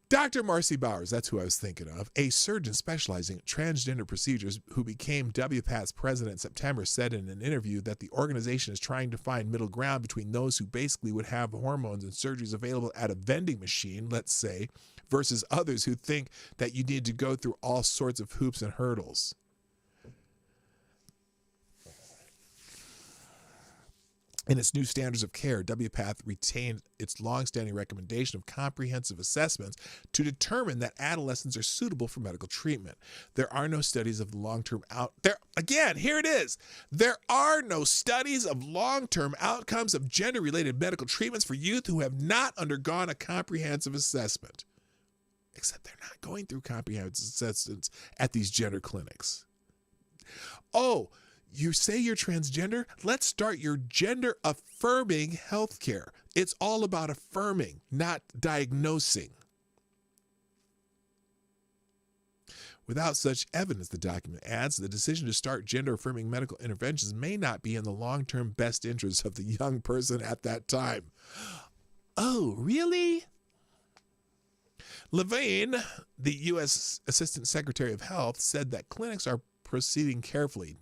Dr. Marcy Bowers, that's who I was thinking of, a surgeon specializing in transgender procedures who became WPATH's president in September, said in an interview that the organization is trying to find middle ground between those who basically would have hormones and surgeries available at a vending machine, let's say, versus others who think that you need to go through all sorts of hoops and hurdles. In its new standards of care, WPATH retained its longstanding recommendation of comprehensive assessments to determine that adolescents are suitable for medical treatment. There are no studies of the long-term here it is. There are no studies of long-term outcomes of gender-related medical treatments for youth who have not undergone a comprehensive assessment. except they're not going through comprehensive assessments at these gender clinics. Oh, you say you're transgender? Let's start your gender affirming healthcare. It's all about affirming, not diagnosing. Without such evidence, the document adds, the decision to start gender-affirming medical interventions may not be in the long-term best interest of the young person at that time. Oh, really? Levine, the U.S. Assistant Secretary of Health, said that clinics are proceeding carefully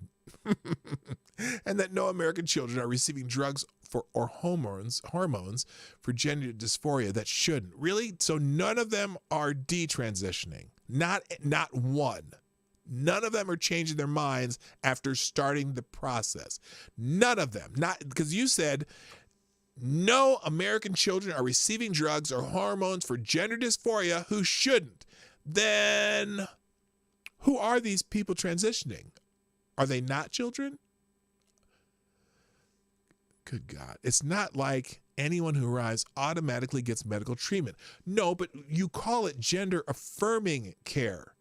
and that no American children are receiving drugs or hormones for gender dysphoria that shouldn't. Really? So none of them are detransitioning. Not one. None of them are changing their minds after starting the process. None of them. Not because you said no American children are receiving drugs or hormones for gender dysphoria who shouldn't. Then who are these people transitioning? Are they not children? Good God. It's not like anyone who arrives automatically gets medical treatment. No, but you call it gender affirming care.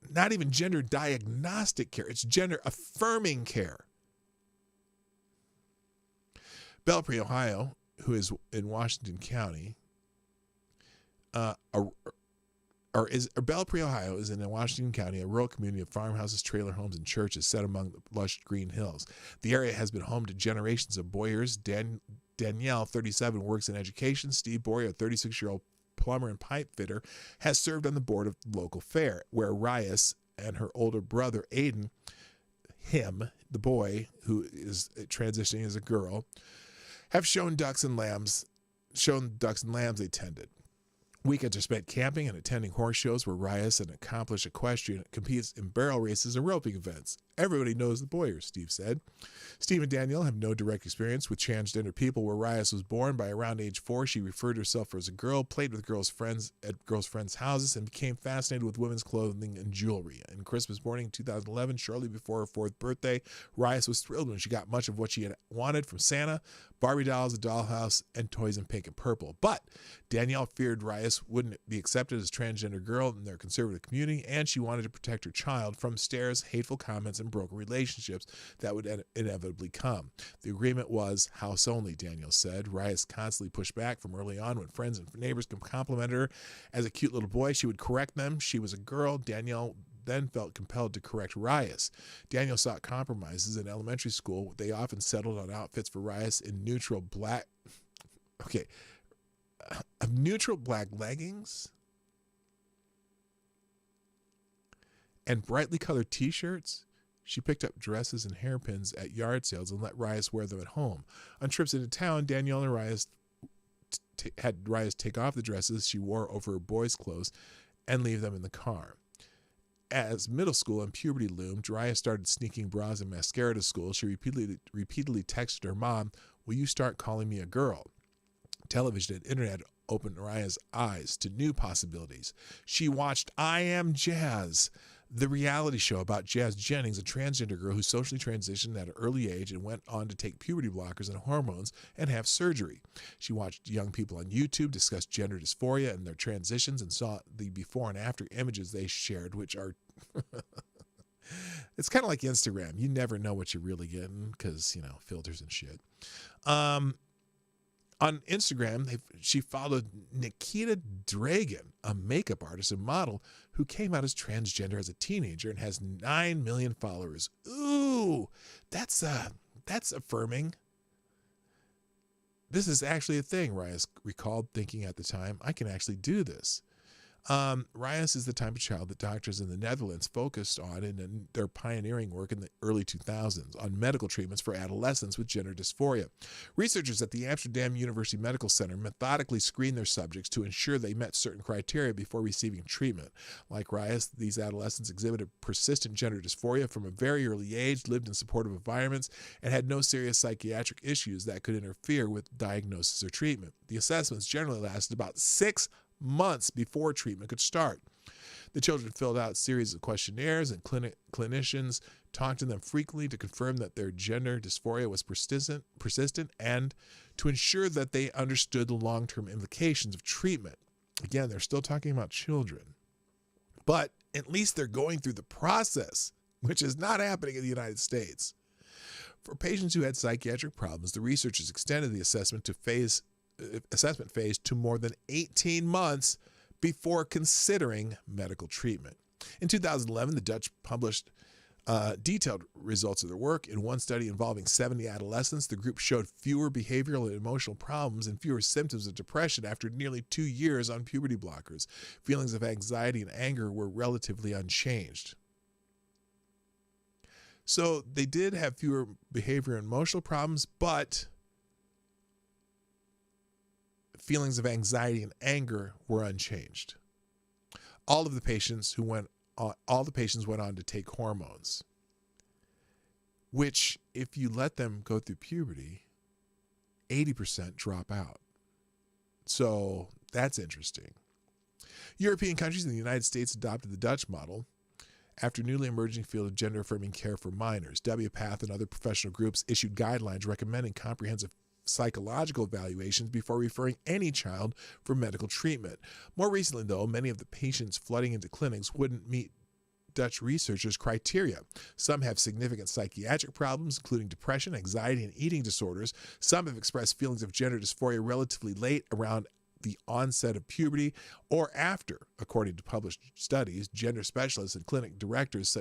Not even gender diagnostic care. It's gender affirming care. Belpre, Ohio, who is in Washington County, Belpre, Ohio is in Washington County, a rural community of farmhouses, trailer homes, and churches set among the lush green hills. The area has been home to generations of Boyers. Danielle, 37, works in education. Steve Boyer, a 36-year-old plumber and pipe fitter, has served on the board of the local fair, where Rias and her older brother, Aiden, the boy who is transitioning as a girl, have shown ducks and lambs they tended. Weekends are spent camping and attending horse shows where Rias, an accomplished equestrian, competes in barrel races and roping events. Everybody knows the Boyers, Steve said. Steve and Danielle have no direct experience with transgender people. Where Rias was born, by around age 4, she referred herself as a girl, played with girls' friends at girls' friends' houses, and became fascinated with women's clothing and jewelry. And Christmas morning 2011, shortly before her 4th birthday, Rias was thrilled when she got much of what she had wanted from Santa: Barbie dolls, a dollhouse, and toys in pink and purple. But Danielle feared Rias wouldn't be accepted as a transgender girl in their conservative community, and she wanted to protect her child from stares, hateful comments, and broken relationships that would inevitably come. The agreement was house only, Danielle said. Rias constantly pushed back from early on. When friends and neighbors complimented her as a cute little boy, she would correct them. She was a girl. Danielle then felt compelled to correct Rias. Danielle sought compromises in elementary school. They often settled on outfits for Rias in neutral black leggings and brightly colored t-shirts. She picked up dresses and hairpins at yard sales and let Rias wear them at home. On trips into town, Danielle and Rias had Rias take off the dresses she wore over her boys' clothes and leave them in the car. As middle school and puberty loomed, Rias started sneaking bras and mascara to school. She repeatedly texted her mom, "Will you start calling me a girl?" Television and internet opened Rias' eyes to new possibilities. She watched I Am Jazz, the reality show about Jazz Jennings, a transgender girl who socially transitioned at an early age and went on to take puberty blockers and hormones and have surgery. She watched young people on YouTube discuss gender dysphoria and their transitions and saw the before and after images they shared, which are it's kind of like Instagram. You never know what you're really getting because, filters and shit. On Instagram, she followed Nikita Dragon, a makeup artist and model who came out as transgender as a teenager and has 9 million followers. Ooh, that's affirming. This is actually a thing, Rias recalled, thinking at the time, I can actually do this. Rias is the type of child that doctors in the Netherlands focused on in their pioneering work in the early 2000s on medical treatments for adolescents with gender dysphoria. Researchers at the Amsterdam University Medical Center methodically screened their subjects to ensure they met certain criteria before receiving treatment. Like Rias, these adolescents exhibited persistent gender dysphoria from a very early age, lived in supportive environments, and had no serious psychiatric issues that could interfere with diagnosis or treatment. The assessments generally lasted about 6 months before treatment could start. The children filled out a series of questionnaires, and clinicians talked to them frequently to confirm that their gender dysphoria was persistent, and to ensure that they understood the long-term implications of treatment. Again, they're still talking about children, but at least they're going through the process, which is not happening in the United States. For patients who had psychiatric problems, the researchers extended the assessment phase to more than 18 months before considering medical treatment. In 2011, the Dutch published detailed results of their work. In one study involving 70 adolescents, the group showed fewer behavioral and emotional problems and fewer symptoms of depression after nearly 2 years on puberty blockers. Feelings of anxiety and anger were relatively unchanged. So they did have fewer behavioral and emotional problems, but feelings of anxiety and anger were unchanged. All the patients went on to take hormones, which, if you let them go through puberty, 80% drop out. So that's interesting. European countries and the United States adopted the Dutch model after newly emerging field of gender-affirming care for minors. WPATH and other professional groups issued guidelines recommending comprehensive psychological evaluations before referring any child for medical treatment. More recently, though, many of the patients flooding into clinics wouldn't meet Dutch researchers' criteria. Some have significant psychiatric problems, including depression, anxiety, and eating disorders. Some have expressed feelings of gender dysphoria relatively late, around the onset of puberty or after, according to published studies. Gender specialists and clinic directors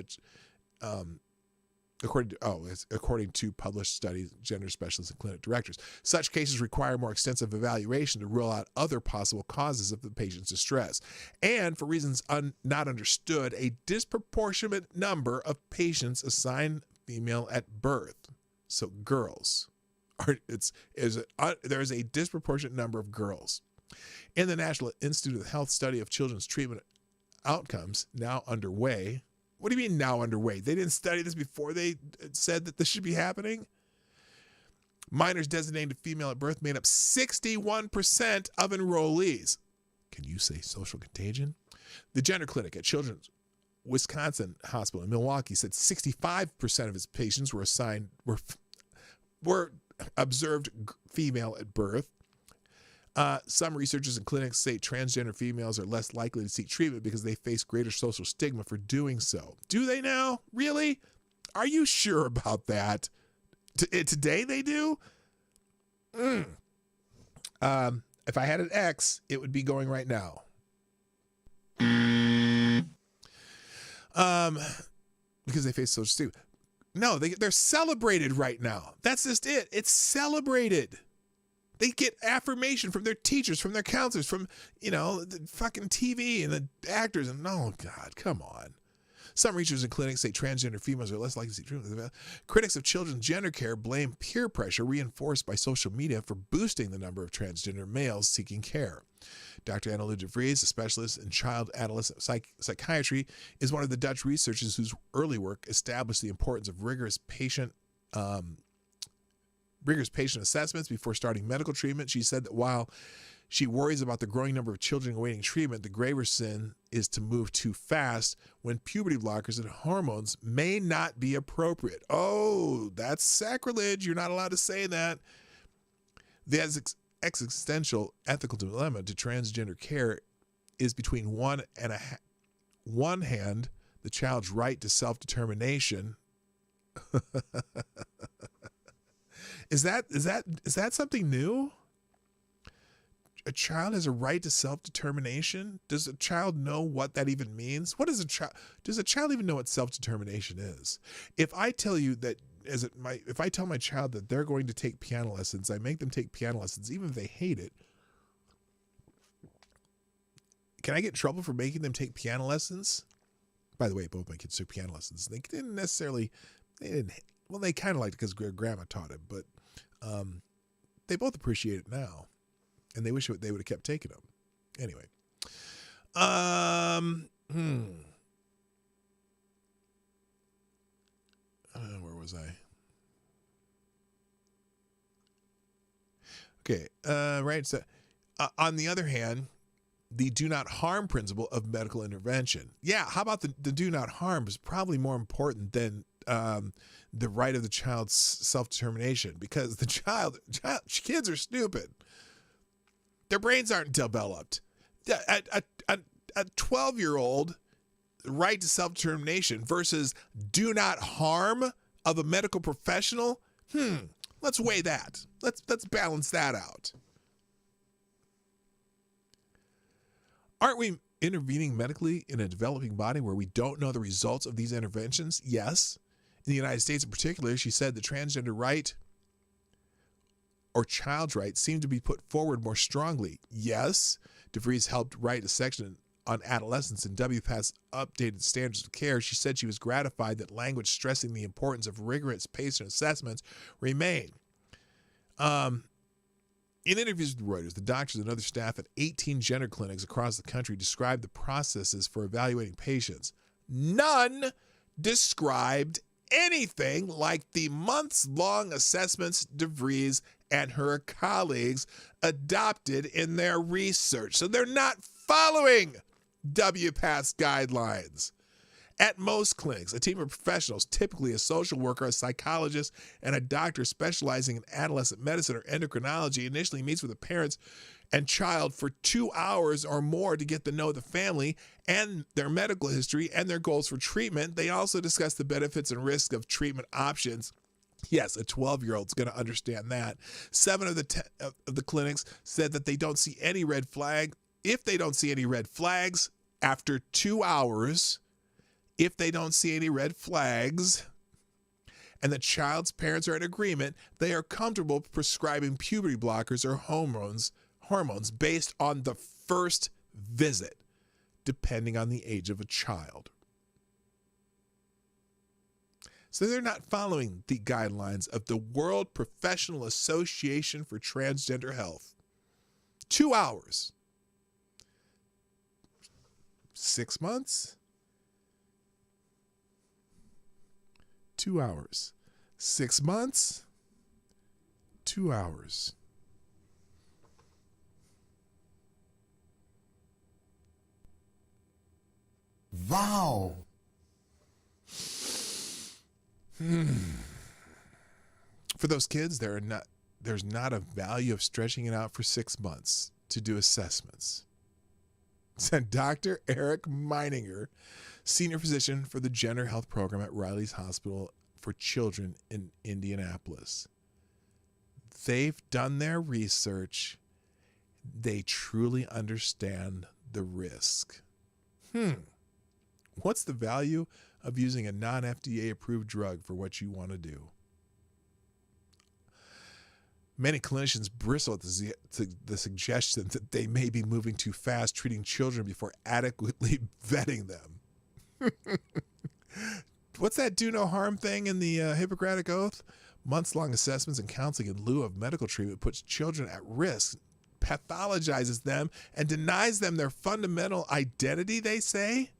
according to published studies, gender specialists and clinic directors. Such cases require more extensive evaluation to rule out other possible causes of the patient's distress. And for reasons not understood, a disproportionate number of patients assigned female at birth, so girls, there is a disproportionate number of girls. In the National Institute of Health study of children's treatment outcomes, now underway. What do you mean now underway? They didn't study this before they said that this should be happening? Minors designated female at birth made up 61% of enrollees. Can you say social contagion? The gender clinic at Children's Wisconsin Hospital in Milwaukee said 65% of its patients were observed female at birth. Some researchers and clinics say transgender females are less likely to seek treatment because they face greater social stigma for doing so. Do they now? Really? Are you sure about that? Today they do? If I had an X, it would be going right now. Because they face social stigma. No, they're celebrated right now. That's just it. It's celebrated. They get affirmation from their teachers, from their counselors, from, the fucking TV and the actors. And, oh, God, come on. Some researchers and clinics say transgender females are less likely to seek treatment. Critics of children's gender care blame peer pressure reinforced by social media for boosting the number of transgender males seeking care. Dr. Anna de Vries, a specialist in child-adolescent psychiatry, is one of the Dutch researchers whose early work established the importance of rigorous patient assessments before starting medical treatment. She said that while she worries about the growing number of children awaiting treatment, the graver sin is to move too fast when puberty blockers and hormones may not be appropriate. Oh, that's sacrilege. You're not allowed to say that. The existential ethical dilemma to transgender care is between one hand, the child's right to self-determination. Is that something new? A child has a right to self-determination? Does a child know what that even means? Does a child even know what self-determination is? If I tell you that, if I tell my child that they're going to take piano lessons, I make them take piano lessons, even if they hate it. Can I get in trouble for making them take piano lessons? By the way, both my kids took piano lessons. They kind of liked it because grandma taught it, but they both appreciate it now. And they wish they would have kept taking them. Anyway. Where was I? Okay. Right. So, on the other hand, the do not harm principle of medical intervention. Yeah, how about the do not harm is probably more important than the right of the child's self-determination, because kids are stupid. Their brains aren't developed. A 12-year-old right to self-determination versus do not harm of a medical professional. Let's weigh that. Let's balance that out. Aren't we intervening medically in a developing body where we don't know the results of these interventions? Yes. In the United States in particular, she said the transgender right or child's right seemed to be put forward more strongly. Yes. DeVries helped write a section on adolescence in WPATH's updated standards of care. She said she was gratified that language stressing the importance of rigorous patient assessments remain. In interviews with Reuters, the doctors and other staff at 18 gender clinics across the country described the processes for evaluating patients. None described anything like the months-long assessments DeVries and her colleagues adopted in their research. So they're not following WPATH's guidelines. At most clinics, a team of professionals, typically a social worker, a psychologist, and a doctor specializing in adolescent medicine or endocrinology, initially meets with the parents and child for 2 hours or more to get to know the family and their medical history and their goals for treatment. They also discuss the benefits and risks of treatment options. Yes, a 12-year-old's going to understand that. 7 of the clinics said that they don't see any red flag. If they don't see any red flags after 2 hours, if they don't see any red flags and the child's parents are in agreement, they are comfortable prescribing puberty blockers or hormones based on the first visit, depending on the age of a child. So they're not following the guidelines of the World Professional Association for Transgender Health. 2 hours. 6 months? 2 hours. 6 months? 2 hours. Wow. For those kids, there's not a value of stretching it out for 6 months to do assessments, said Dr. Eric Meininger, senior physician for the gender health program at Riley's Hospital for Children in Indianapolis. They've done their research. They truly understand the risk. What's the value of using a non-FDA approved drug for what you want to do? Many clinicians bristle at the suggestion that they may be moving too fast treating children before adequately vetting them. What's that do no harm thing in the Hippocratic Oath? Months-long assessments and counseling in lieu of medical treatment puts children at risk, pathologizes them, and denies them their fundamental identity, they say.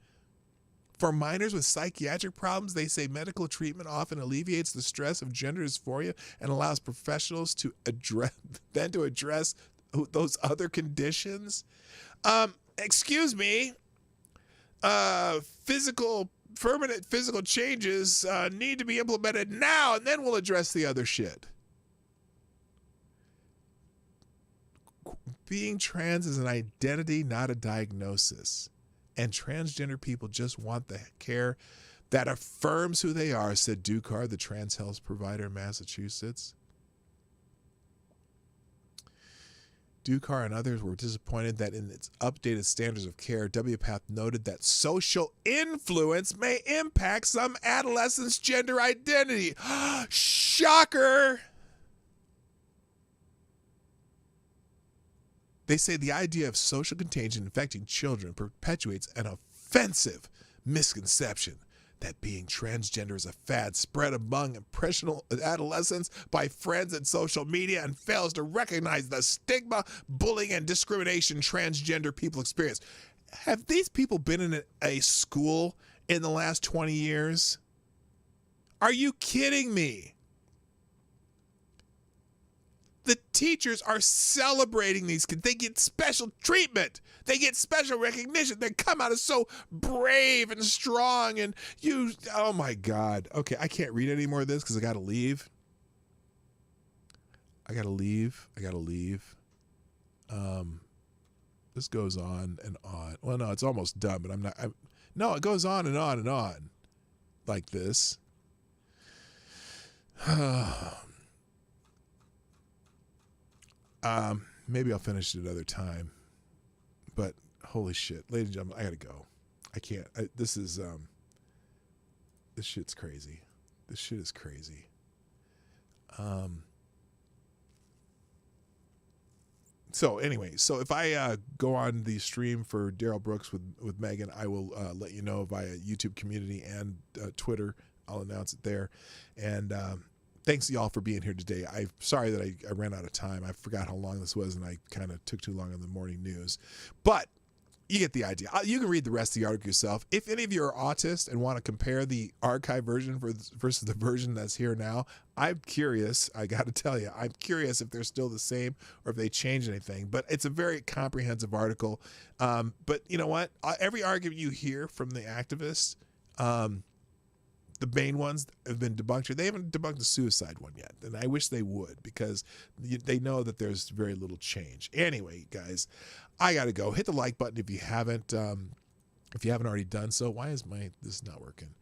For minors with psychiatric problems, they say medical treatment often alleviates the stress of gender dysphoria and allows professionals to address those other conditions. Excuse me. Permanent physical changes need to be implemented now, and then we'll address the other shit. Being trans is an identity, not a diagnosis. And transgender people just want the care that affirms who they are, said Dukar, the trans health provider in Massachusetts. Dukar and others were disappointed that in its updated standards of care, WPATH noted that social influence may impact some adolescents' gender identity. Shocker! They say the idea of social contagion infecting children perpetuates an offensive misconception that being transgender is a fad spread among impressionable adolescents by friends and social media and fails to recognize the stigma, bullying, and discrimination transgender people experience. Have these people been in a school in the last 20 years? Are you kidding me? The teachers are celebrating these kids. They get special treatment. They get special recognition. They come out as so brave and strong. And oh my God. Okay, I can't read any more of this because I got to leave. This goes on and on. Well, no, it's almost done, but no, it goes on and on and on like this. Maybe I'll finish it another time, but holy shit, ladies and gentlemen, I gotta go. I can't. This shit's crazy. This shit is crazy. So anyway, if I go on the stream for Daryl Brooks with Megan, I will let you know via YouTube community and Twitter. I'll announce it there. And thanks y'all for being here today. I'm sorry that I ran out of time. I forgot how long this was, and I kind of took too long on the morning news. But you get the idea. You can read the rest of the article yourself. If any of you are autists and want to compare the archive version versus the version that's here now, I'm curious. I got to tell you, I'm curious if they're still the same or if they changed anything. But it's a very comprehensive article. But you know what? Every argument you hear from the activists, the main ones have been debunked here. They haven't debunked the suicide one yet, and I wish they would, because they know that there's very little change. Anyway, guys, I gotta go. Hit the like button if you haven't already done so. Why is this not working?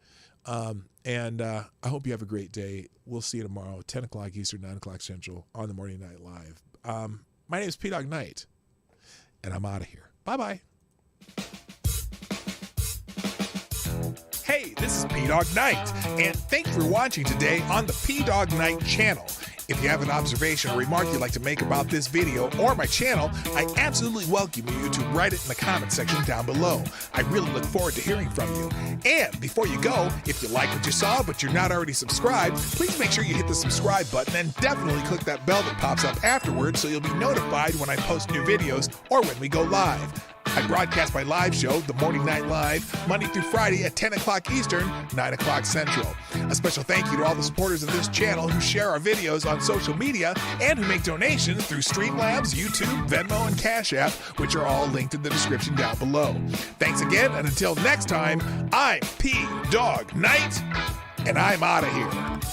And I hope you have a great day. We'll see you tomorrow, 10 o'clock Eastern, 9 o'clock Central on the Morning Night Live. My name is P-Dog Knight, and I'm out of here. Bye-bye. Hey, this is P-Dog Knight, and thank you for watching today on the P-Dog Knight channel. If you have an observation or remark you'd like to make about this video or my channel, I absolutely welcome you to write it in the comment section down below. I really look forward to hearing from you. And before you go, if you like what you saw but you're not already subscribed, please make sure you hit the subscribe button and definitely click that bell that pops up afterwards so you'll be notified when I post new videos or when we go live. I broadcast my live show, The Morning Night Live, Monday through Friday at 10 o'clock Eastern, 9 o'clock Central. A special thank you to all the supporters of this channel who share our videos on social media and who make donations through Streamlabs, YouTube, Venmo, and Cash App, which are all linked in the description down below. Thanks again, and until next time, I'm P-Dog Knight, and I'm out of here.